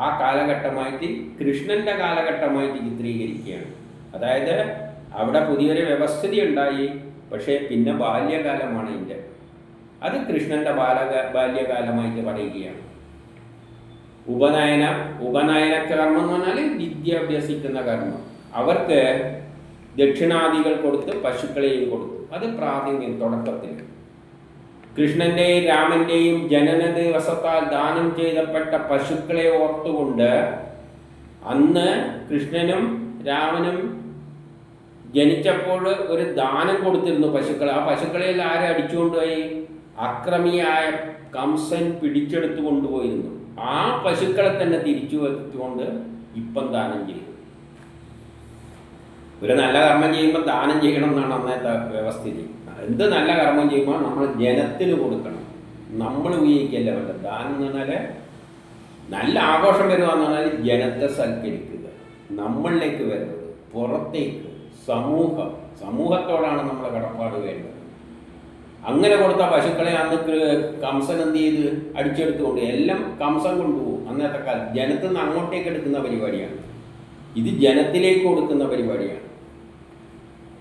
A: ആ കാലഘട്ടമായിട്ട് കൃഷ്ണൻ്റെ കാലഘട്ടമായിട്ട് ചിത്രീകരിക്കുകയാണ്. അതായത് അവിടെ പുതിയൊരു വ്യവസ്ഥിതി ഉണ്ടായി, പക്ഷേ പിന്നെ ബാല്യകാലമാണ് ഇതിൻ്റെ. അത് കൃഷ്ണൻ്റെ ബാല്യകാലമായിട്ട് പറയുകയാണ്. ഉപനയന കർമ്മം എന്ന് പറഞ്ഞാൽ വിദ്യ അഭ്യസിക്കുന്ന കർമ്മം. അവർക്ക് ദക്ഷിണാദികൾ കൊടുത്ത് പശുക്കളെയും കൊടുത്തു. അത് പ്രാധാന്യം തുടക്കത്തിൽ. കൃഷ്ണൻ്റെയും രാമൻ്റെയും ജനന ദിവസത്താൽ ദാനം ചെയ്തപ്പെട്ട പശുക്കളെ ഓർത്തുകൊണ്ട് അന്ന് കൃഷ്ണനും രാമനും ജനിച്ചപ്പോൾ ഒരു ദാനം കൊടുത്തിരുന്നു പശുക്കൾ. ആ പശുക്കളെയിൽ ആരെ അടിച്ചുകൊണ്ടുപോയി? അക്രമിയായ കംസൻ പിടിച്ചെടുത്തു കൊണ്ടുപോയിരുന്നു. ആ പശുക്കളെ തന്നെ തിരിച്ചു വെച്ചുകൊണ്ട് ഇപ്പം ദാനം ചെയ്തു. ഒരു നല്ല കർമ്മം ചെയ്യുമ്പോൾ ദാനം ചെയ്യണം എന്നാണ് അന്നത്തെ വ്യവസ്ഥിതി. എന്ത് നല്ല കർമ്മം ചെയ്യുമ്പോൾ നമ്മൾ ജനത്തിന് കൊടുക്കണം, നമ്മൾ ഉപയോഗിക്കല്ല വേണ്ട. ദാനം എന്ന് പറഞ്ഞാൽ നല്ല ആഘോഷം വരുവാന്ന് പറഞ്ഞാൽ ജനത്തെ സൽക്കരിക്കുക, നമ്മളിലേക്ക് വരുന്നത്, പുറത്തേക്ക് സമൂഹത്തോടാണ് നമ്മളെ കടപ്പാട് വേണ്ടത്. അങ്ങനെ കൊടുത്ത പശുക്കളെ അന്ന് കംസൻ എന്ത് ചെയ്ത് അടിച്ചെടുത്തുകൊണ്ട് എല്ലാം കംസൻ കൊണ്ടുപോകും. അന്നത്തെ കാലം ജനത്തിൽ നിന്ന് അങ്ങോട്ടേക്ക് എടുക്കുന്ന പരിപാടിയാണ്. ഇത് ജനത്തിലേക്ക് കൊടുക്കുന്ന പരിപാടിയാണ്.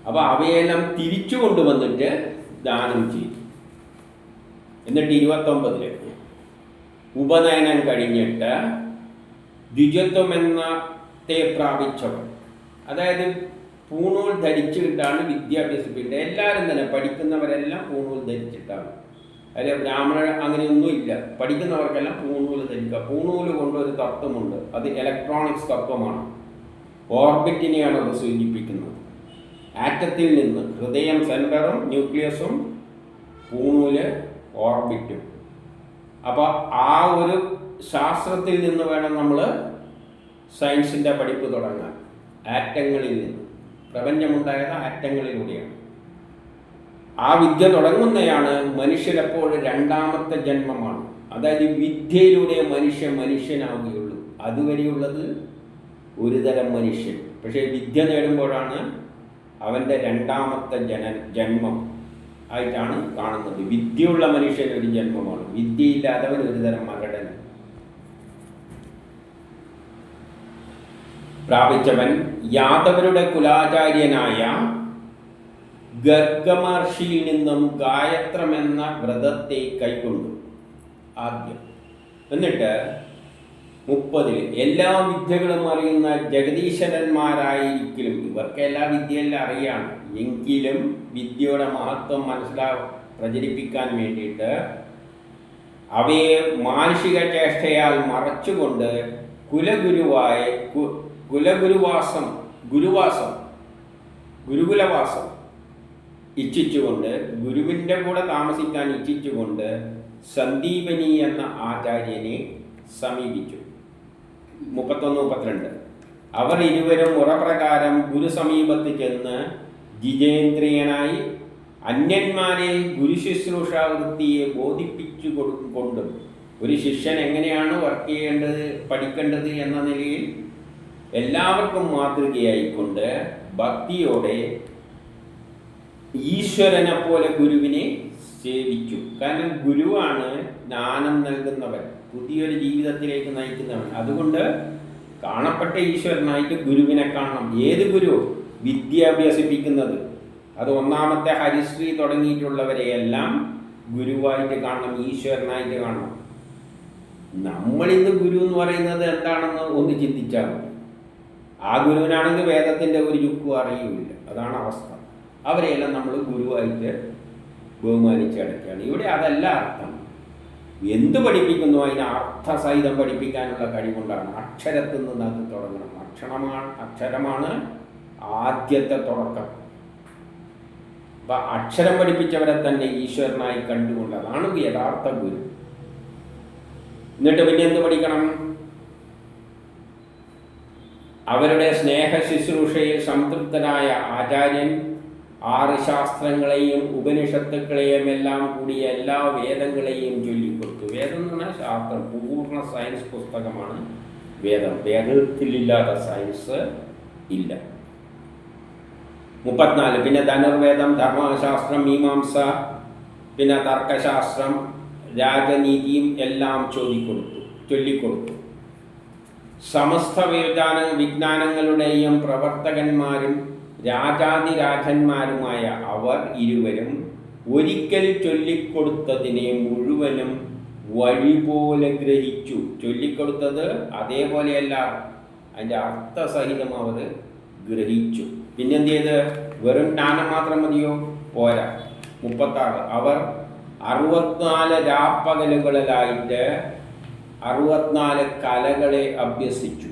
A: അപ്പോൾ അവയെല്ലാം തിരിച്ചു കൊണ്ടുവന്നിട്ട് ദാനം ചെയ്തു. എന്നിട്ട് 29 ഉപനയനം കഴിഞ്ഞിട്ട് ദ്വിജത്വം എന്നത്തെ പ്രാപിച്ചവർ, അതായത് പൂണൂൽ ധരിച്ചിട്ടാണ് വിദ്യാഭ്യാസിപ്പിക്കുന്നത്. എല്ലാവരും തന്നെ പഠിക്കുന്നവരെല്ലാം പൂണൂൽ ധരിച്ചിട്ടാണ്. അതിൽ ബ്രാഹ്മണർ അങ്ങനെയൊന്നുമില്ല. പഠിക്കുന്നവർക്കെല്ലാം പൂണൂൽ ധരിക്കുക. പൂണൂൽ കൊണ്ടൊരു തത്വമുണ്ട്. അത് ഇലക്ട്രോണിക്സ് തത്വമാണ്. ഓർബിറ്റിനെയാണ് അത് സൂചിപ്പിക്കുന്നത്. ആറ്റത്തിൽ നിന്ന് ഹൃദയം സെൻറ്ററും ന്യൂക്ലിയസും പൂണൂല് ഓർബിറ്റും. അപ്പോൾ ആ ഒരു ശാസ്ത്രത്തിൽ നിന്ന് വേണം നമ്മൾ സയൻസിൻ്റെ പഠിപ്പ് തുടങ്ങാൻ. ആറ്റങ്ങളിൽ നിന്ന് പ്രപഞ്ചമുണ്ടായത് ആറ്റങ്ങളിലൂടെയാണ്. ആ വിദ്യ തുടങ്ങുന്നതാണ് മനുഷ്യരെപ്പോഴും രണ്ടാമത്തെ ജന്മമാണ്. അതായത് വിദ്യയിലൂടെ മനുഷ്യനാവുകയുള്ളൂ. അതുവരെയുള്ളത് ഒരു തരം മനുഷ്യൻ. പക്ഷേ വിദ്യ നേടുമ്പോഴാണ് അവൻ്റെ രണ്ടാമത്തെ ജന്മം ആയിട്ടാണ് കാണുന്നത്. വിദ്യയുള്ള മനുഷ്യൻ ഒരു ജന്മമാണ്, വിദ്യയില്ലാത്തവൻ ഒരു തരം മകടൻ. പ്രാപിച്ചവൻ യാദവരുടെ കുലാചാര്യനായ ഗർഗമഹർഷിയിൽ നിന്നും ഗായത്രമെന്ന വ്രതത്തെ കൈക്കൊണ്ടു ആദ്യം. എന്നിട്ട് 30 എല്ലാ വിദ്യകളും അറിയുന്ന ജഗദീശ്വരന്മാരായിരിക്കലും, ഇവർക്ക് എല്ലാ വിദ്യയെല്ലാം അറിയാണ് എങ്കിലും വിദ്യയുടെ മഹത്വം പ്രചരിപ്പിക്കാൻ വേണ്ടിയിട്ട് അവയെ മാനുഷിക ചേഷ്ടയാൽ മറച്ചുകൊണ്ട് ഗുരുകുലവാസം ഇച്ഛിച്ചുകൊണ്ട്, ഗുരുവിൻ്റെ കൂടെ താമസിക്കാൻ ഇച്ഛിച്ചുകൊണ്ട് സന്ദീപനി എന്ന ആചാര്യനെ സമീപിച്ചു. 31-32 അവർ ഇരുവരും മുറപ്രകാരം ഗുരുസമീപത്ത് ചെന്ന് ജിതേന്ദ്രിയനായി അന്യന്മാരെ ഗുരുശുശ്രൂഷാവൃത്തിയെ ബോധിപ്പിച്ചു കൊണ്ടും ഒരു ശിഷ്യൻ എങ്ങനെയാണ് വർക്ക് ചെയ്യേണ്ടത്, പഠിക്കേണ്ടത് എന്ന നിലയിൽ എല്ലാവർക്കും മാതൃകയായിക്കൊണ്ട് ഭക്തിയോടെ ഈശ്വരനെ പോലെ ഗുരുവിനെ സേവിച്ചു. കാരണം ഗുരുവാണ് ജ്ഞാനം നൽകുന്നവൻ, പുതിയൊരു ജീവിതത്തിലേക്ക് നയിക്കുന്നവൻ. അതുകൊണ്ട് കാണപ്പെട്ട ഈശ്വരനായിട്ട് ഗുരുവിനെ കാണണം. ഏത് ഗുരു? വിദ്യ അഭ്യസിപ്പിക്കുന്നത്. അത് ഒന്നാമത്തെ ഹരിശ്രീ തുടങ്ങിയിട്ടുള്ളവരെയെല്ലാം ഗുരുവായിട്ട് കാണണം, ഈശ്വരനായിട്ട് കാണണം. നമ്മളിന്ന് ഗുരു എന്ന് പറയുന്നത് എന്താണെന്ന് ഒന്ന് ചിന്തിച്ചാൽ മതി. ആ ഗുരുവിനാണെങ്കിൽ വേദത്തിൻ്റെ ഒരു ചുക്കും അറിയില്ല. അതാണ് അവസ്ഥ. അവരെയെല്ലാം നമ്മൾ ഗുരുവായിട്ട് ബഹുമാനിച്ചടക്കുകയാണ്. ഇവിടെ അതല്ല അർത്ഥം. എന്ത് പഠിപ്പിക്കുന്നു അതിന് അർത്ഥസഹിതം പഠിപ്പിക്കാനുള്ള കഴിവുകൊണ്ടാണ്. അക്ഷരത്തിൽ നിന്ന് അത് തുടങ്ങണം. അക്ഷരമാണ് ആദ്യത്തെ തുടക്കം. അപ്പം അക്ഷരം പഠിപ്പിച്ചവരെ തന്നെ ഈശ്വരനായി കണ്ടുകൊണ്ട് അതാണ് യഥാർത്ഥ ഗുരു. എന്നിട്ട് പിന്നെ എന്ത് പഠിക്കണം? അവരുടെ സ്നേഹ ശുശ്രൂഷയിൽ സംതൃപ്തനായ ആചാര്യൻ 6 ശാസ്ത്രങ്ങളെയും ഉപനിഷത്തുക്കളെയും എല്ലാം കൂടി എല്ലാ വേദങ്ങളെയും ചൊല്ലിക്കൊടുത്തു. വേദം എന്ന് പറഞ്ഞാൽ ശാസ്ത്രം, പൂർണ്ണ സയൻസ് പുസ്തകമാണ് വേദം. വേദത്തിലില്ലാത്ത സയൻസ് ഇല്ല. 34. പിന്നെ ധനുർവേദം, ധർമ്മശാസ്ത്രം, മീമാംസ, പിന്നെ തർക്കശാസ്ത്രം, രാജനീതിയും എല്ലാം ചൊല്ലിക്കൊടുത്തു. സമസ്ത വിജ്ഞാനങ്ങളുടെയും പ്രവർത്തകന്മാരും രാജാതിരാജന്മാരുമായ അവർ ഇരുവരും ഒരിക്കൽ ചൊല്ലിക്കൊടുത്തതിനെ മുഴുവനും വഴി പോലെ ഗ്രഹിച്ചു. ചൊല്ലിക്കൊടുത്തത് അതേപോലെയല്ല, അതിൻ്റെ അർത്ഥസഹിതം അവർ ഗ്രഹിച്ചു. പിന്നെന്ത് ചെയ്ത്? വെറും ജ്ഞാനം മാത്രം മതിയോ? പോരാ. 36. അവർ 64 രാപ്പകലുകളിലായിട്ട് 64 കലകളെ അഭ്യസിച്ചു.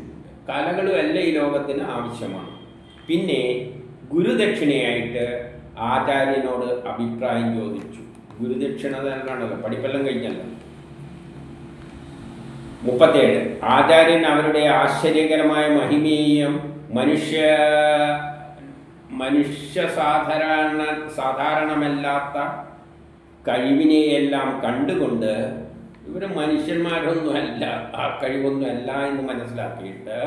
A: കലകളും എല്ലാം ഈ ലോകത്തിന് ആവശ്യമാണ്. പിന്നെ ഗുരുദക്ഷിണയായിട്ട് ആചാര്യനോട് അഭിപ്രായം ചോദിച്ചു. ഗുരുദക്ഷിണ തന്നെയാണല്ലോ, പഠിപ്പെല്ലാം കഴിഞ്ഞല്ലോ. 37. ആചാര്യൻ അവരുടെ ആശ്ചര്യകരമായ മഹിമയെയും സാധാരണമല്ലാത്ത കഴിവിനെയെല്ലാം കണ്ടുകൊണ്ട് ഇവർ മനുഷ്യന്മാരൊന്നുമല്ല, ആ കഴിവൊന്നുമല്ല എന്ന് മനസ്സിലാക്കിയിട്ട്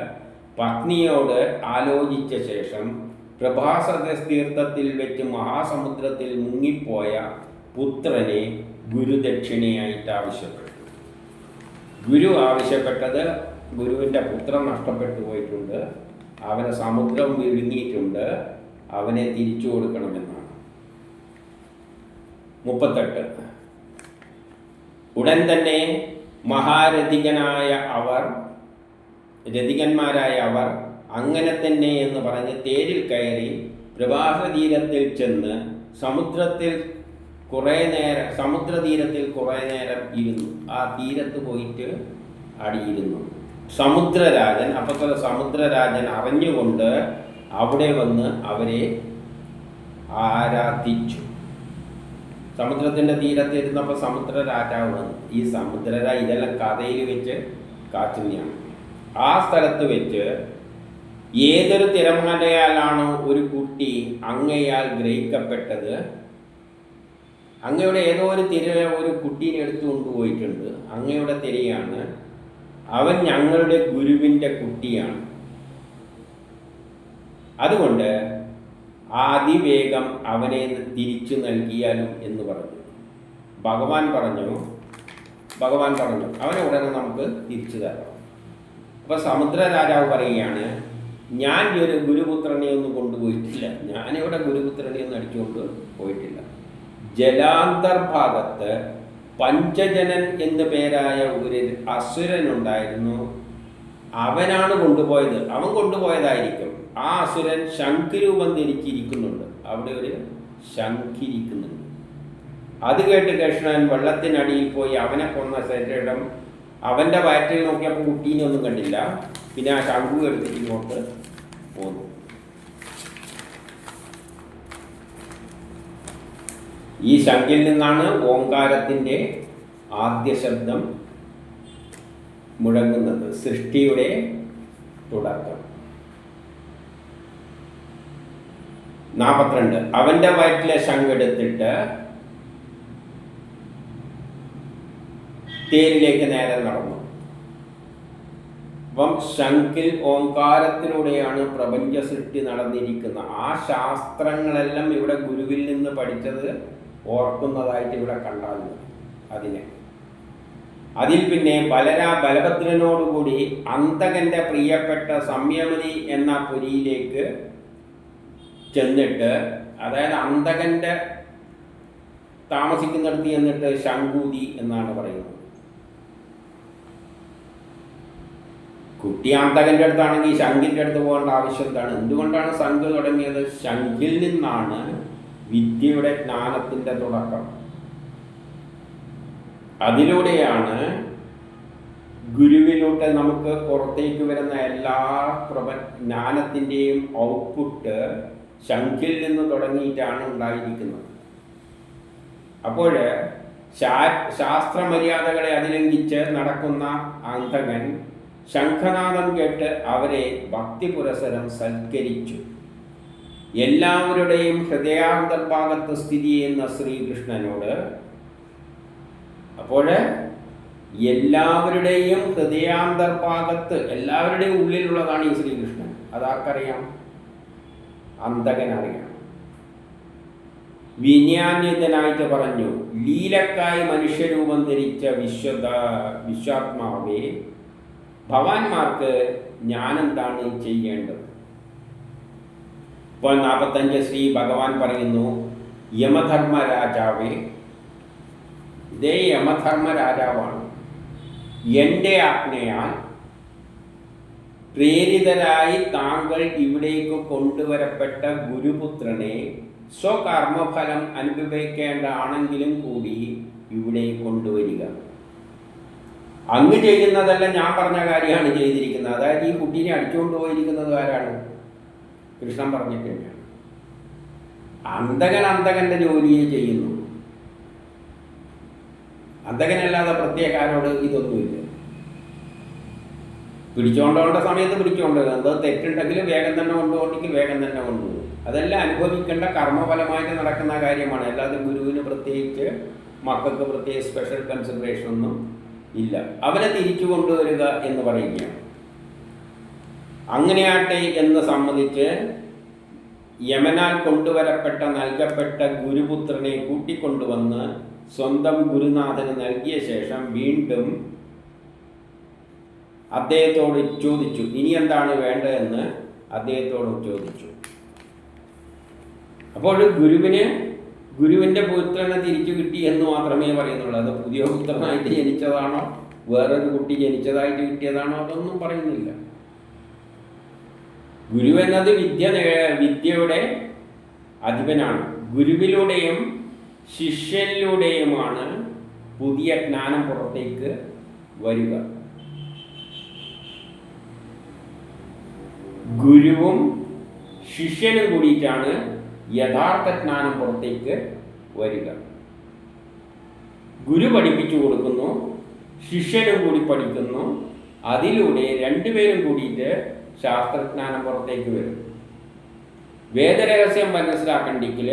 A: പത്നിയോട് ആലോചിച്ച ശേഷം പ്രഭാസ തീർത്ഥത്തിൽ വെച്ച് മഹാസമുദ്രത്തിൽ മുങ്ങിപ്പോയ പുത്രനെ ഗുരുദക്ഷിണയായിട്ട് ആവശ്യപ്പെട്ടു. ഗുരു ആവശ്യപ്പെട്ടത്, ഗുരുവിൻ്റെ പുത്രൻ നഷ്ടപ്പെട്ടു പോയിട്ടുണ്ട്, അവനെ സമുദ്രം വിഴുങ്ങിയിട്ടുണ്ട്, അവനെ തിരിച്ചു കൊടുക്കണമെന്നാണ്. 38. ഉടൻ തന്നെ രതികന്മാരായ അവർ അങ്ങനെ തന്നെ എന്ന് പറഞ്ഞ് തേരിൽ കയറി പ്രഭാസതീരത്തിൽ ചെന്ന് സമുദ്രതീരത്തിൽ കുറേ നേരം ഇരുന്നു. ആ തീരത്ത് പോയിട്ട് അടിയിരുന്നു. സമുദ്രരാജൻ അറിഞ്ഞുകൊണ്ട് അവിടെ വന്ന് അവരെ ആരാധിച്ചു. സമുദ്രത്തിൻ്റെ തീരത്ത് ഇരുന്നപ്പോൾ സമുദ്രരാജാവ് വന്നു. ഈ ഇതെല്ലാം കഥയിൽ വെച്ച് കാച്ചുന്നതാണ്. ആ സ്ഥലത്ത് വെച്ച് ഏതൊരു തിരമാലയാലാണോ ഒരു കുട്ടി അങ്ങയാൽ ഗ്രഹിക്കപ്പെട്ടത്, അങ്ങയുടെ ഏതോ ഒരു കുട്ടീനെ എടുത്തു കൊണ്ടുപോയിട്ടുണ്ട്, അങ്ങയുടെ തിരയാണ്, അവൻ ഞങ്ങളുടെ ഗുരുവിൻ്റെ കുട്ടിയാണ്, അതുകൊണ്ട് അതിവേഗം അവനെ തിരിച്ചു നൽകിയാലും എന്ന് പറഞ്ഞു. ഭഗവാൻ പറഞ്ഞു അവനെ ഉടനെ നമുക്ക് തിരിച്ചു തരണം. അപ്പോൾ സമുദ്ര രാജാവ് പറയുകയാണ്, ഞാൻ ഒരു ഗുരുപുത്രനെ ഒന്നും കൊണ്ടുപോയിട്ടില്ല, ഞാനിവിടെ ഗുരുപുത്രനെ ഒന്നും അടിച്ചുകൊണ്ട് പോയിട്ടില്ല. ജലാന്തർഭാഗത്ത് പഞ്ചജനൻ എന്നു പേരായ ഒരു അസുരനുണ്ടായിരുന്നു, അവനാണ് കൊണ്ടുപോയത്. അവൻ കൊണ്ടുപോയതായിരിക്കും. ആ അസുരൻ ശംഖുരൂപം ധരിച്ചിരിക്കുന്നുണ്ട്, അവിടെ ഒരു ശംഖിരിക്കുന്നുണ്ട്. അത് കേട്ട് കൃഷ്ണൻ വെള്ളത്തിനടിയിൽ പോയി അവനെ കൊന്ന ശരീരം അവൻ്റെ വയറ്റിൽ നോക്കിയപ്പോൾ കുട്ടീനെ ഒന്നും കണ്ടില്ല. പിന്നെ ആ ശംഖു എടുത്തിട്ട് ഇങ്ങോട്ട് പോന്നു. ഈ ശംഖിൽ നിന്നാണ് ഓംകാരത്തിൻ്റെ ആദ്യ ശബ്ദം മുഴങ്ങുന്നത്, സൃഷ്ടിയുടെ തുടക്കം. 42. അവൻ്റെ വയറ്റിലെ ശംഖെടുത്തിട്ട് തേരിലേക്ക് നേരെ നടന്നു. അപ്പം ശംഖിൽ ഓംകാരത്തിലൂടെയാണ് പ്രപഞ്ച സൃഷ്ടി നടന്നിരിക്കുന്നത്. ആ ശാസ്ത്രങ്ങളെല്ലാം ഇവിടെ ഗുരുവിൽ നിന്ന് പഠിച്ചത് ഓർക്കുന്നതായിട്ട് ഇവിടെ കണ്ടാൽ അതിനെ അതിൽ പിന്നെ ബലഭദ്രനോടുകൂടി അന്തകൻ്റെ പ്രിയപ്പെട്ട സംയമതി എന്ന പുരിയിലേക്ക് ചെന്നിട്ട്, അതായത് അന്തകൻ്റെ താമസിക്കുന്നിടത്ത് ചെന്നിട്ട് ശങ്കൂതി എന്നാണ് പറയുന്നത്. കുട്ടി അന്തകൻ്റെ അടുത്താണെങ്കിൽ ശംഖിൻ്റെ അടുത്ത് പോകേണ്ട ആവശ്യം എന്താണ്? എന്തുകൊണ്ടാണ് ശംഖ് തുടങ്ങിയത്? ശംഖിൽ നിന്നാണ് വിദ്യയുടെ ജ്ഞാനത്തിൻ്റെ തുടക്കം. അതിലൂടെയാണ് ഗുരുവിലൂടെ നമുക്ക് പുറത്തേക്ക് വരുന്ന എല്ലാ ജ്ഞാനത്തിൻ്റെയും ഔട്ട്പുട്ട് ശംഖിൽ നിന്ന് തുടങ്ങിയിട്ടാണ് ഉണ്ടായിരിക്കുന്നത്. അപ്പോൾ ശാസ്ത്രമര്യാദകളെ അതിലംഘിച്ച് നടക്കുന്ന അന്തകൻ ശംഖനാദം കേട്ട് അവരെ ഭക്തി പുരസരം സൽക്കരിച്ചു. എല്ലാവരുടെയും ഹൃദയാന്തർഭാഗത്ത് സ്ഥിതി ചെയ്യുന്ന ശ്രീകൃഷ്ണനോട്, അപ്പോൾ എല്ലാവരുടെയും ഹൃദയാന്തർഭാഗത്ത്, എല്ലാവരുടെയും ഉള്ളിലുള്ളതാണ് ഈ ശ്രീകൃഷ്ണൻ. അതാർക്കറിയാം? അന്തകനറിയാം. വിന്യാന്യതനായിട്ട് പറഞ്ഞു, ലീലക്കായി മനുഷ്യരൂപം ധരിച്ച വിശ്വാത്മാവേ, ഭവാന്മാർക്ക് ഞാനെന്താണ് ചെയ്യേണ്ടത്? ഇപ്പോൾ 45 ശ്രീ ഭഗവാൻ പറയുന്നു, യമധർമ്മ രാജാവേ, ഇതേ യമധർമ്മ രാജാവാണ്. എൻ്റെ ആജ്ഞയാൽ പ്രേരിതരായി താങ്കൾ ഇവിടേക്ക് കൊണ്ടുവരപ്പെട്ട ഗുരുപുത്രനെ സ്വകർമ്മഫലം അനുഭവിക്കേണ്ട ആണെങ്കിലും കൂടി ഇവിടെ കൊണ്ടുവരിക. അങ്ങ് ചെയ്യുന്നതല്ല, ഞാൻ പറഞ്ഞ കാര്യമാണ് ചെയ്തിരിക്കുന്നത്. അതായത് ഈ കുട്ടീനെ അടിച്ചുകൊണ്ട് പോയിരിക്കുന്നത് ആരാണ്? കൃഷ്ണൻ പറഞ്ഞിട്ട് തന്നെയാണ്. അന്തകൻ്റെ ജോലിയെ ചെയ്യുന്നു. അന്തകനല്ലാതെ പ്രത്യേക ആരോട് ഇതൊന്നുമില്ല. പിടിച്ചോണ്ടോണ്ട സമയത്ത് പിടിച്ചോണ്ട്, എന്തോ തെറ്റുണ്ടെങ്കിൽ വേഗം തന്നെ കൊണ്ടുപോകണമെങ്കിൽ വേഗം തന്നെ കൊണ്ടുപോകും. അതെല്ലാം അനുഭവിക്കേണ്ട കർമ്മഫലമായിട്ട് നടക്കുന്ന കാര്യമാണ്. അല്ലാതെ ഗുരുവിന് പ്രത്യേകിച്ച് മക്കൾക്ക് പ്രത്യേകിച്ച് സ്പെഷ്യൽ കൺസിഡറേഷൻ ഒന്നും ഇല്ല. അവനെ തിരിച്ചു കൊണ്ടുവരിക എന്ന് പറയുകയാണ്. അങ്ങനെയാട്ടെ എന്ന് സമ്മതിച്ച് യമനാൽ കൊണ്ടുവരപ്പെട്ട നൽകപ്പെട്ട ഗുരുപുത്രനെ കൂട്ടിക്കൊണ്ടുവന്ന് സ്വന്തം ഗുരുനാഥന് നൽകിയ ശേഷം വീണ്ടും അദ്ദേഹത്തോട് ചോദിച്ചു, ഇനി എന്താണ് വേണ്ടതെന്ന് അദ്ദേഹത്തോട് ചോദിച്ചു. അപ്പോൾ ഗുരുവിൻ്റെ പുത്രനെ തിരിച്ചു കിട്ടി എന്ന് മാത്രമേ പറയുന്നുള്ളൂ. അത് പുതിയ പുത്രനായിട്ട് ജനിച്ചതാണോ, വേറൊരു കുട്ടി ജനിച്ചതായിട്ട് കിട്ടിയതാണോ, അതൊന്നും പറയുന്നില്ല. ഗുരു എന്നത് വിദ്യയുടെ അധിപനാണ്. ഗുരുവിലൂടെയും ശിഷ്യനിലൂടെയുമാണ് പുതിയ ജ്ഞാനം പുറത്തേക്ക് വരിക. ഗുരുവും ശിഷ്യനും കൂടിയിട്ടാണ് യഥാർത്ഥ ജ്ഞാനം പുറത്തേക്ക് വരിക. ഗുരു പഠിപ്പിച്ചു കൊടുക്കുന്നു, ശിഷ്യനും കൂടി പഠിക്കുന്നു. അതിലൂടെ രണ്ടുപേരും കൂടിയിട്ട് ശാസ്ത്രജ്ഞാനം പുറത്തേക്ക് വരും. വേദരഹസ്യം മനസ്സിലാക്കണ്ടെങ്കിൽ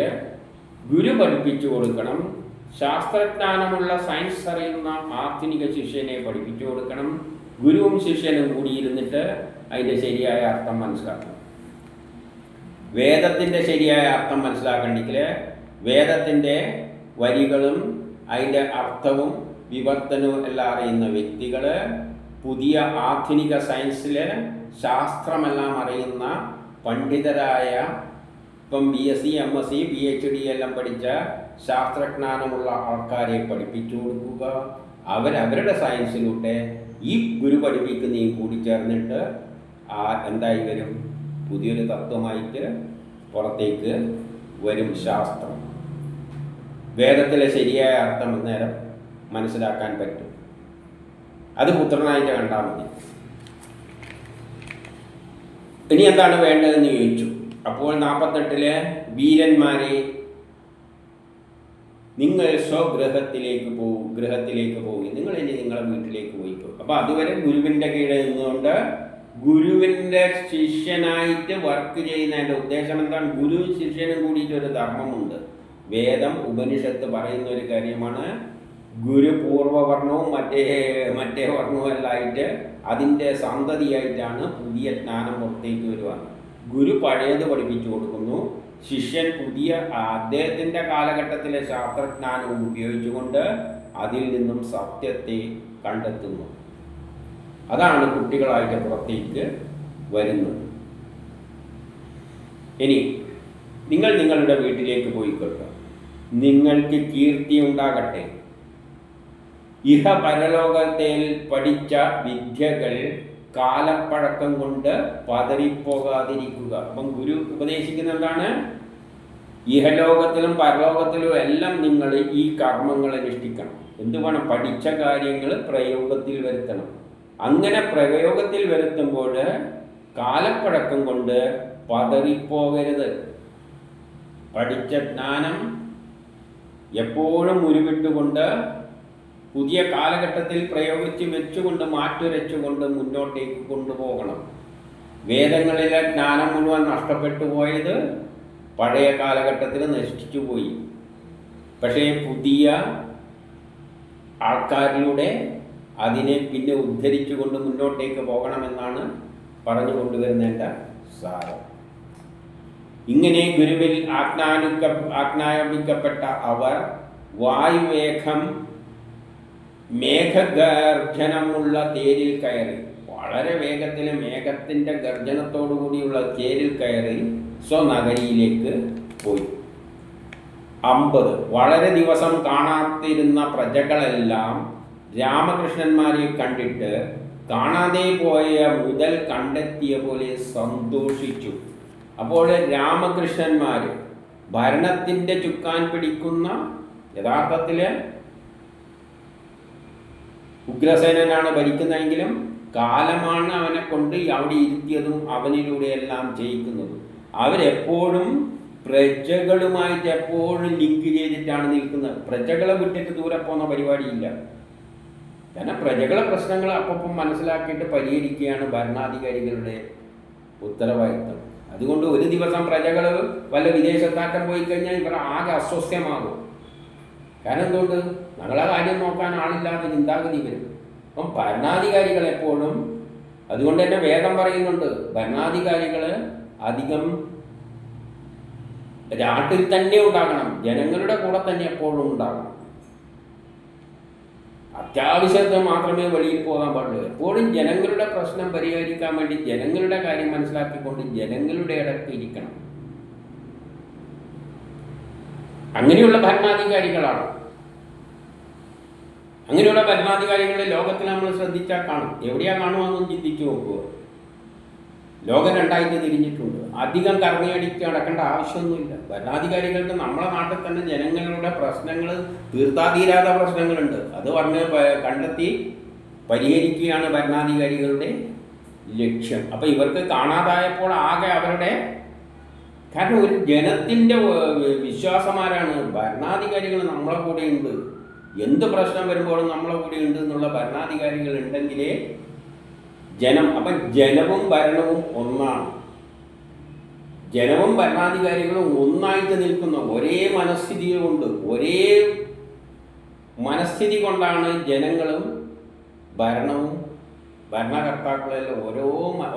A: ഗുരു പഠിപ്പിച്ചു കൊടുക്കണം. ശാസ്ത്രജ്ഞാനമുള്ള സയൻസ് അറിയുന്ന ആധുനിക ശിഷ്യനെ പഠിപ്പിച്ചു കൊടുക്കണം. ഗുരുവും ശിഷ്യനും കൂടിയിരുന്നിട്ട് അതിൻ്റെ ശരിയായ അർത്ഥം മനസ്സിലാക്കണം. വേദത്തിൻ്റെ ശരിയായ അർത്ഥം മനസ്സിലാക്കണമെങ്കിൽ വേദത്തിൻ്റെ വരികളും അതിൻ്റെ അർത്ഥവും വിവർത്തനവും എല്ലാം അറിയുന്ന വ്യക്തികൾ, പുതിയ ആധുനിക സയൻസിൽ ശാസ്ത്രമെല്ലാം അറിയുന്ന പണ്ഡിതരായ, ഇപ്പം BSc MSc PhD എല്ലാം പഠിച്ച ശാസ്ത്രജ്ഞാനമുള്ള ആൾക്കാരെ പഠിപ്പിച്ചു കൊടുക്കുക. അവരവരുടെ സയൻസിലൂടെ ഈ ഗുരു പഠിപ്പിക്കുന്നതും കൂടി ചേർന്നിട്ട് എന്തായി വരും? പുതിയൊരു തത്വമായിട്ട് പുറത്തേക്ക് വരും ശാസ്ത്രം. വേദത്തിലെ ശരിയായ അർത്ഥം നേരം മനസ്സിലാക്കാൻ പറ്റും. അത് പുത്രനായിട്ട് കണ്ടാൽ മതി. ഇനി എന്താണ് വേണ്ടതെന്ന് ചോദിച്ചു. അപ്പോൾ 48 വീരന്മാരെ, നിങ്ങൾ സ്വഗൃഹത്തിലേക്ക് പോകും. നിങ്ങൾ ഇനി നിങ്ങളുടെ വീട്ടിലേക്ക് പോയിക്കോ. അപ്പോൾ അതുവരെ ഗുരുവിൻ്റെ കീഴിൽ നിന്നുകൊണ്ട് ഗുരുവിൻ്റെ ശിഷ്യനായിട്ട് വർക്ക് ചെയ്യുന്നതിൻ്റെ ഉദ്ദേശം എന്താണ്? ഗുരു ശിഷ്യനും കൂടിയിട്ട് ഒരു ധർമ്മമുണ്ട്. വേദം ഉപനിഷത്ത് പറയുന്ന ഒരു കാര്യമാണ്. ഗുരു പൂർവ്വവർണവും മറ്റേ വർണവും എല്ലാമായിട്ട് അതിൻ്റെ സന്തതിയായിട്ടാണ് പുതിയ ജ്ഞാനം പുറത്തേക്ക് വരുക. ഗുരു പഴയത് പഠിപ്പിച്ചു കൊടുക്കുന്നു, ശിഷ്യൻ പുതിയ അദ്ദേഹത്തിൻ്റെ കാലഘട്ടത്തിലെ ശാസ്ത്രജ്ഞാനവും ഉപയോഗിച്ചുകൊണ്ട് അതിൽ നിന്നും സത്യത്തെ കണ്ടെത്തുന്നു. അതാണ് കുട്ടികളായിട്ട് പുറത്തേക്ക് വരുന്നത്. ഇനി നിങ്ങൾ നിങ്ങളുടെ വീട്ടിലേക്ക് പോയി കേൾക്കുക. നിങ്ങൾക്ക് കീർത്തി ഉണ്ടാകട്ടെ. പരലോകത്തിൽ പഠിച്ച വിദ്യകൾ കാലപ്പഴക്കം കൊണ്ട് പതറിപ്പോകാതിരിക്കുക. അപ്പം ഗുരു ഉപദേശിക്കുന്ന എന്താണ്? ഇഹലോകത്തിലും പരലോകത്തിലും എല്ലാം നിങ്ങൾ ഈ കർമ്മങ്ങൾ അനുഷ്ഠിക്കണം. എന്ത് വേണം? പഠിച്ച കാര്യങ്ങൾ പ്രയോഗത്തിൽ വരുത്തണം. അങ്ങനെ പ്രയോഗത്തിൽ വരുത്തുമ്പോൾ കാലപ്പഴക്കം കൊണ്ട് പതറിപ്പോകരുത്. പഠിച്ച ജ്ഞാനം എപ്പോഴും ഉരുവിട്ടുകൊണ്ട് പുതിയ കാലഘട്ടത്തിൽ പ്രയോഗിച്ച് വെച്ചുകൊണ്ട് മാറ്റുരച്ചുകൊണ്ട് മുന്നോട്ടേക്ക് കൊണ്ടുപോകണം. വേദങ്ങളിലെ ജ്ഞാനം മുഴുവൻ നഷ്ടപ്പെട്ടു പോയത് പഴയ കാലഘട്ടത്തിൽ നശിച്ചു പോയി. പക്ഷേ പുതിയ ആൾക്കാരിലൂടെ അതിനെ പിന്നെ ഉദ്ധരിച്ചുകൊണ്ട് മുന്നോട്ടേക്ക് പോകണമെന്നാണ് പറഞ്ഞു കൊണ്ടുവരുന്നതിൻ്റെ സാരം. ഇങ്ങനെ ഗുരുവിൽ ആജ്ഞാപിക്കപ്പെട്ട അവർ വായുവേഗം മേഘഗർജനമുള്ള തേരിൽ കയറി, വളരെ വേഗത്തിൽ മേഘത്തിൻ്റെ ഗർജനത്തോടു കൂടിയുള്ള തേരിൽ കയറി സ്വനഗരിയിലേക്ക് പോയി. 50 വളരെ ദിവസം കാണാതിരുന്ന പ്രജകളെല്ലാം രാമകൃഷ്ണന്മാരെ കണ്ടിട്ട് കാണാതെ പോയ മുതൽ കണ്ടെത്തിയ പോലെ സന്തോഷിച്ചു. അപ്പോൾ രാമകൃഷ്ണന്മാർ ഭരണത്തിൻ്റെ ചുക്കാൻ പിടിക്കുന്ന, യഥാർത്ഥത്തിൽ ഉഗ്രസേനനാണ് ഭരിക്കുന്നതെങ്കിലും കാലമാണ് അവനെ കൊണ്ട് അവിടെ ഇരുത്തിയതും അവനിലൂടെയെല്ലാം ജയിക്കുന്നതും. അവരെപ്പോഴും പ്രജകളുമായിട്ട് എപ്പോഴും ലിങ്ക് ചെയ്തിട്ടാണ് നിൽക്കുന്നത്. പ്രജകളെ വിട്ടിട്ട് ദൂരെ പോകുന്ന പരിപാടിയില്ല. കാരണം പ്രജകളെ പ്രശ്നങ്ങൾ അപ്പം മനസ്സിലാക്കിയിട്ട് പരിഹരിക്കുകയാണ് ഭരണാധികാരികളുടെ ഉത്തരവാദിത്തം. അതുകൊണ്ട് ഒരു ദിവസം പ്രജകൾ വല്ല വിദേശത്താറ്റം പോയി കഴിഞ്ഞാൽ ഇവർ ആകെ അസ്വസ്ഥമാകും. കാരണം എന്തുകൊണ്ട്? ഞങ്ങളെ കാര്യം നോക്കാൻ ആളില്ലാത്ത ചിന്താഗതി വരും. അപ്പം ഭരണാധികാരികൾ എപ്പോഴും, അതുകൊണ്ട് തന്നെ വേദം പറയുന്നുണ്ട്, ഭരണാധികാരികൾ അധികം നാട്ടിൽ തന്നെ ഉണ്ടാകണം, ജനങ്ങളുടെ കൂടെ തന്നെ എപ്പോഴും ഉണ്ടാകണം. അത്യാവശ്യത്തിന് മാത്രമേ വെളിയിൽ പോകാൻ പാടുള്ളൂ. എപ്പോഴും ജനങ്ങളുടെ പ്രശ്നം പരിഹരിക്കാൻ വേണ്ടി ജനങ്ങളുടെ കാര്യം മനസ്സിലാക്കിക്കൊണ്ട് ജനങ്ങളുടെ ഇടയ്ക്ക് ഇരിക്കണം. അങ്ങനെയുള്ള ഭരണാധികാരികളാണ്. അങ്ങനെയുള്ള ഭരണാധികാരികളെ ലോകത്തിൽ നമ്മൾ ശ്രദ്ധിച്ചാൽ കാണും. എവിടെയാ കാണുമെന്നും ചിന്തിച്ചു നോക്കുക. ലോകം രണ്ടായിട്ട് തിരിഞ്ഞിട്ടുണ്ട്. അധികം കറങ്ങിയടിച്ച് നടക്കേണ്ട ആവശ്യമൊന്നുമില്ല. ഭരണാധികാരികൾക്ക് നമ്മളെ നാട്ടിൽ തന്നെ ജനങ്ങളുടെ പ്രശ്നങ്ങൾ, തീർത്താതീരാത്ത പ്രശ്നങ്ങളുണ്ട്. അത് കണ്ടെത്തി പരിഹരിക്കുകയാണ് ഭരണാധികാരികളുടെ ലക്ഷ്യം. അപ്പം ഇവർക്ക് കാണാതായപ്പോൾ ആകെ അവരുടെ, കാരണം ഒരു ജനത്തിൻ്റെ വിശ്വാസമാരാണ് ഭരണാധികാരികൾ. നമ്മളെ കൂടെയുണ്ട്, എന്ത് പ്രശ്നം വരുമ്പോഴും നമ്മളെ കൂടെയുണ്ട് എന്നുള്ള ഭരണാധികാരികൾ ഉണ്ടെങ്കിലേ ജനം, അപ്പം ജനവും ഭരണവും ഒന്നാണ്. ജനവും ഭരണാധികാരികളും ഒന്നായിട്ട് നിൽക്കുന്ന ഒരേ മനസ്ഥിതിയുണ്ട്. ഒരേ മനസ്ഥിതി കൊണ്ടാണ് ജനങ്ങളും ഭരണവും ഭരണകർത്താക്കളെല്ലാം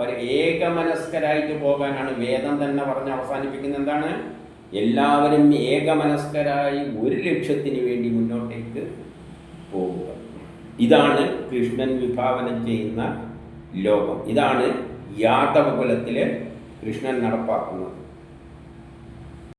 A: ഒരു ഏകമനസ്കരായിട്ട് പോകാനാണ് വേദം തന്നെ പറഞ്ഞ് അവസാനിപ്പിക്കുന്നത്. എന്താണ്? എല്ലാവരും ഏകമനസ്കരായി ഒരു ലക്ഷ്യത്തിന് വേണ്ടി മുന്നോട്ടേക്ക് പോവുക. ഇതാണ് കൃഷ്ണൻ വിഭാവനം ചെയ്യുന്ന ലോകം. ഇതാണ് യാദവകുലത്തിൽ കൃഷ്ണൻ നടപ്പാക്കുന്നത്.